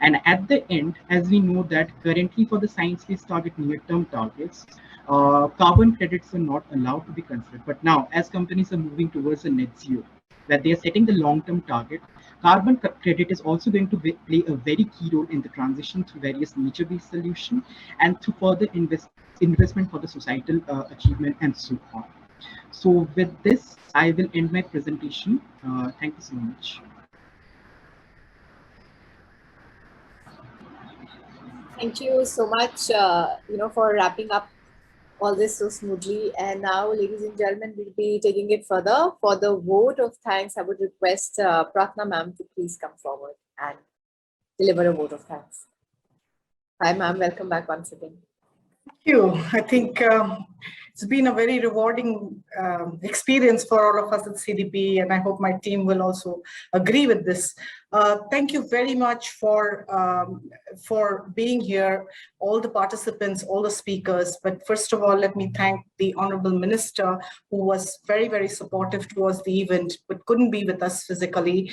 And at the end, as we know that currently for the science-based target near-term targets, carbon credits are not allowed to be considered. But now, as companies are moving towards a net zero, that they are setting the long-term target, carbon credit is also going to play a very key role in the transition through various nature-based solutions and through further investment for the societal achievement and so on. So with this, I will end my presentation. Thank you so much. Thank you so much, for wrapping up all this so smoothly. And now, ladies and gentlemen, we'll be taking it further. For the vote of thanks, I would request Pratna ma'am to please come forward and deliver a vote of thanks. Hi, ma'am. Welcome back once again. Thank you. I think it's been a very rewarding experience for all of us at CDP, and I hope my team will also agree with this. Thank you very much for being here, all the participants, all the speakers. But first of all, let me thank the Honorable Minister, who was very, very supportive towards the event, but couldn't be with us physically.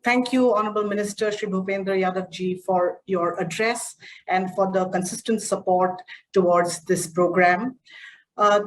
Thank you, Honorable Minister Shri Bhupendra Yadav ji, for your address and for the consistent support towards this program.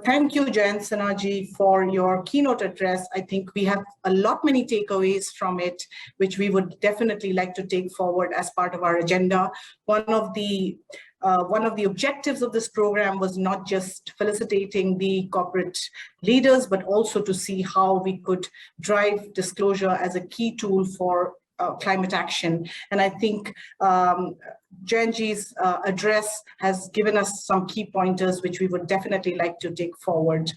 Thank you, Jayant Sinha, for your keynote address. I think we have many takeaways from it, which we would definitely like to take forward as part of our agenda. One of the objectives of this program was not just felicitating the corporate leaders, but also to see how we could drive disclosure as a key tool for climate action. And I think Jayantji's address has given us some key pointers which we would definitely like to take forward.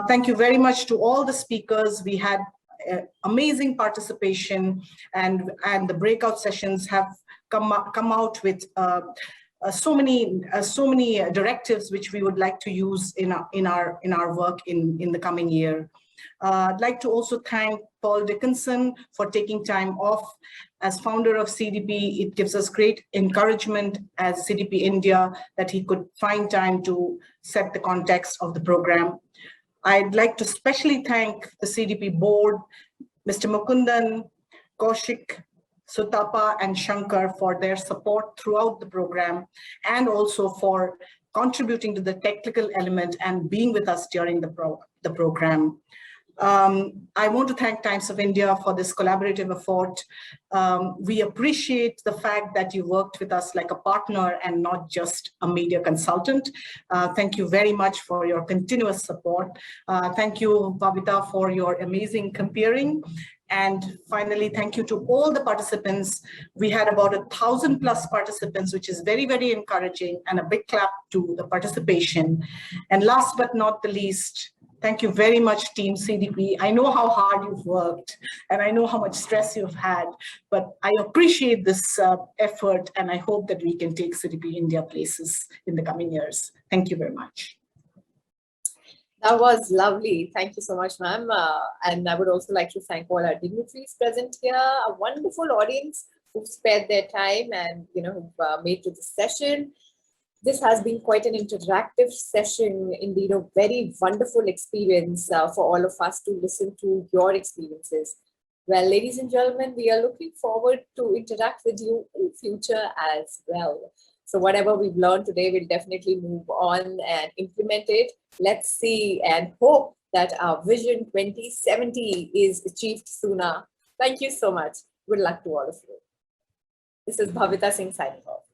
Thank you very much to all the speakers. We had amazing participation, and the breakout sessions have come out with so many directives which we would like to use in our work in the coming year. I'd like to also thank Paul Dickinson for taking time off. As founder of CDP, it gives us great encouragement as CDP India that he could find time to set the context of the program. I'd like to especially thank the CDP board, Mr. Mukundan, Kaushik, Sutapa, and Shankar for their support throughout the program, and also for contributing to the technical element and being with us during the program. I want to thank Times of India for this collaborative effort. We appreciate the fact that you worked with us like a partner and not just a media consultant. Thank you very much for your continuous support. Thank you, Babita, for your amazing comparing. And finally, thank you to all the participants. We had about 1,000+ participants, which is very, very encouraging, and a big clap to the participation. And last but not the least, thank you very much, Team CDP. I know how hard you've worked, and I know how much stress you've had, but I appreciate this effort, and I hope that we can take CDP India places in the coming years. Thank you very much. That was lovely. Thank you so much, ma'am. And I would also like to thank all our dignitaries present here, a wonderful audience who've spared their time and who've made to this session. This has been quite an interactive session, indeed a very wonderful experience for all of us to listen to your experiences. Well, ladies and gentlemen, we are looking forward to interact with you in future as well. So whatever we've learned today, we'll definitely move on and implement it. Let's see and hope that our Vision 2070 is achieved sooner. Thank you so much. Good luck to all of you. This is Bhavita Singh signing off.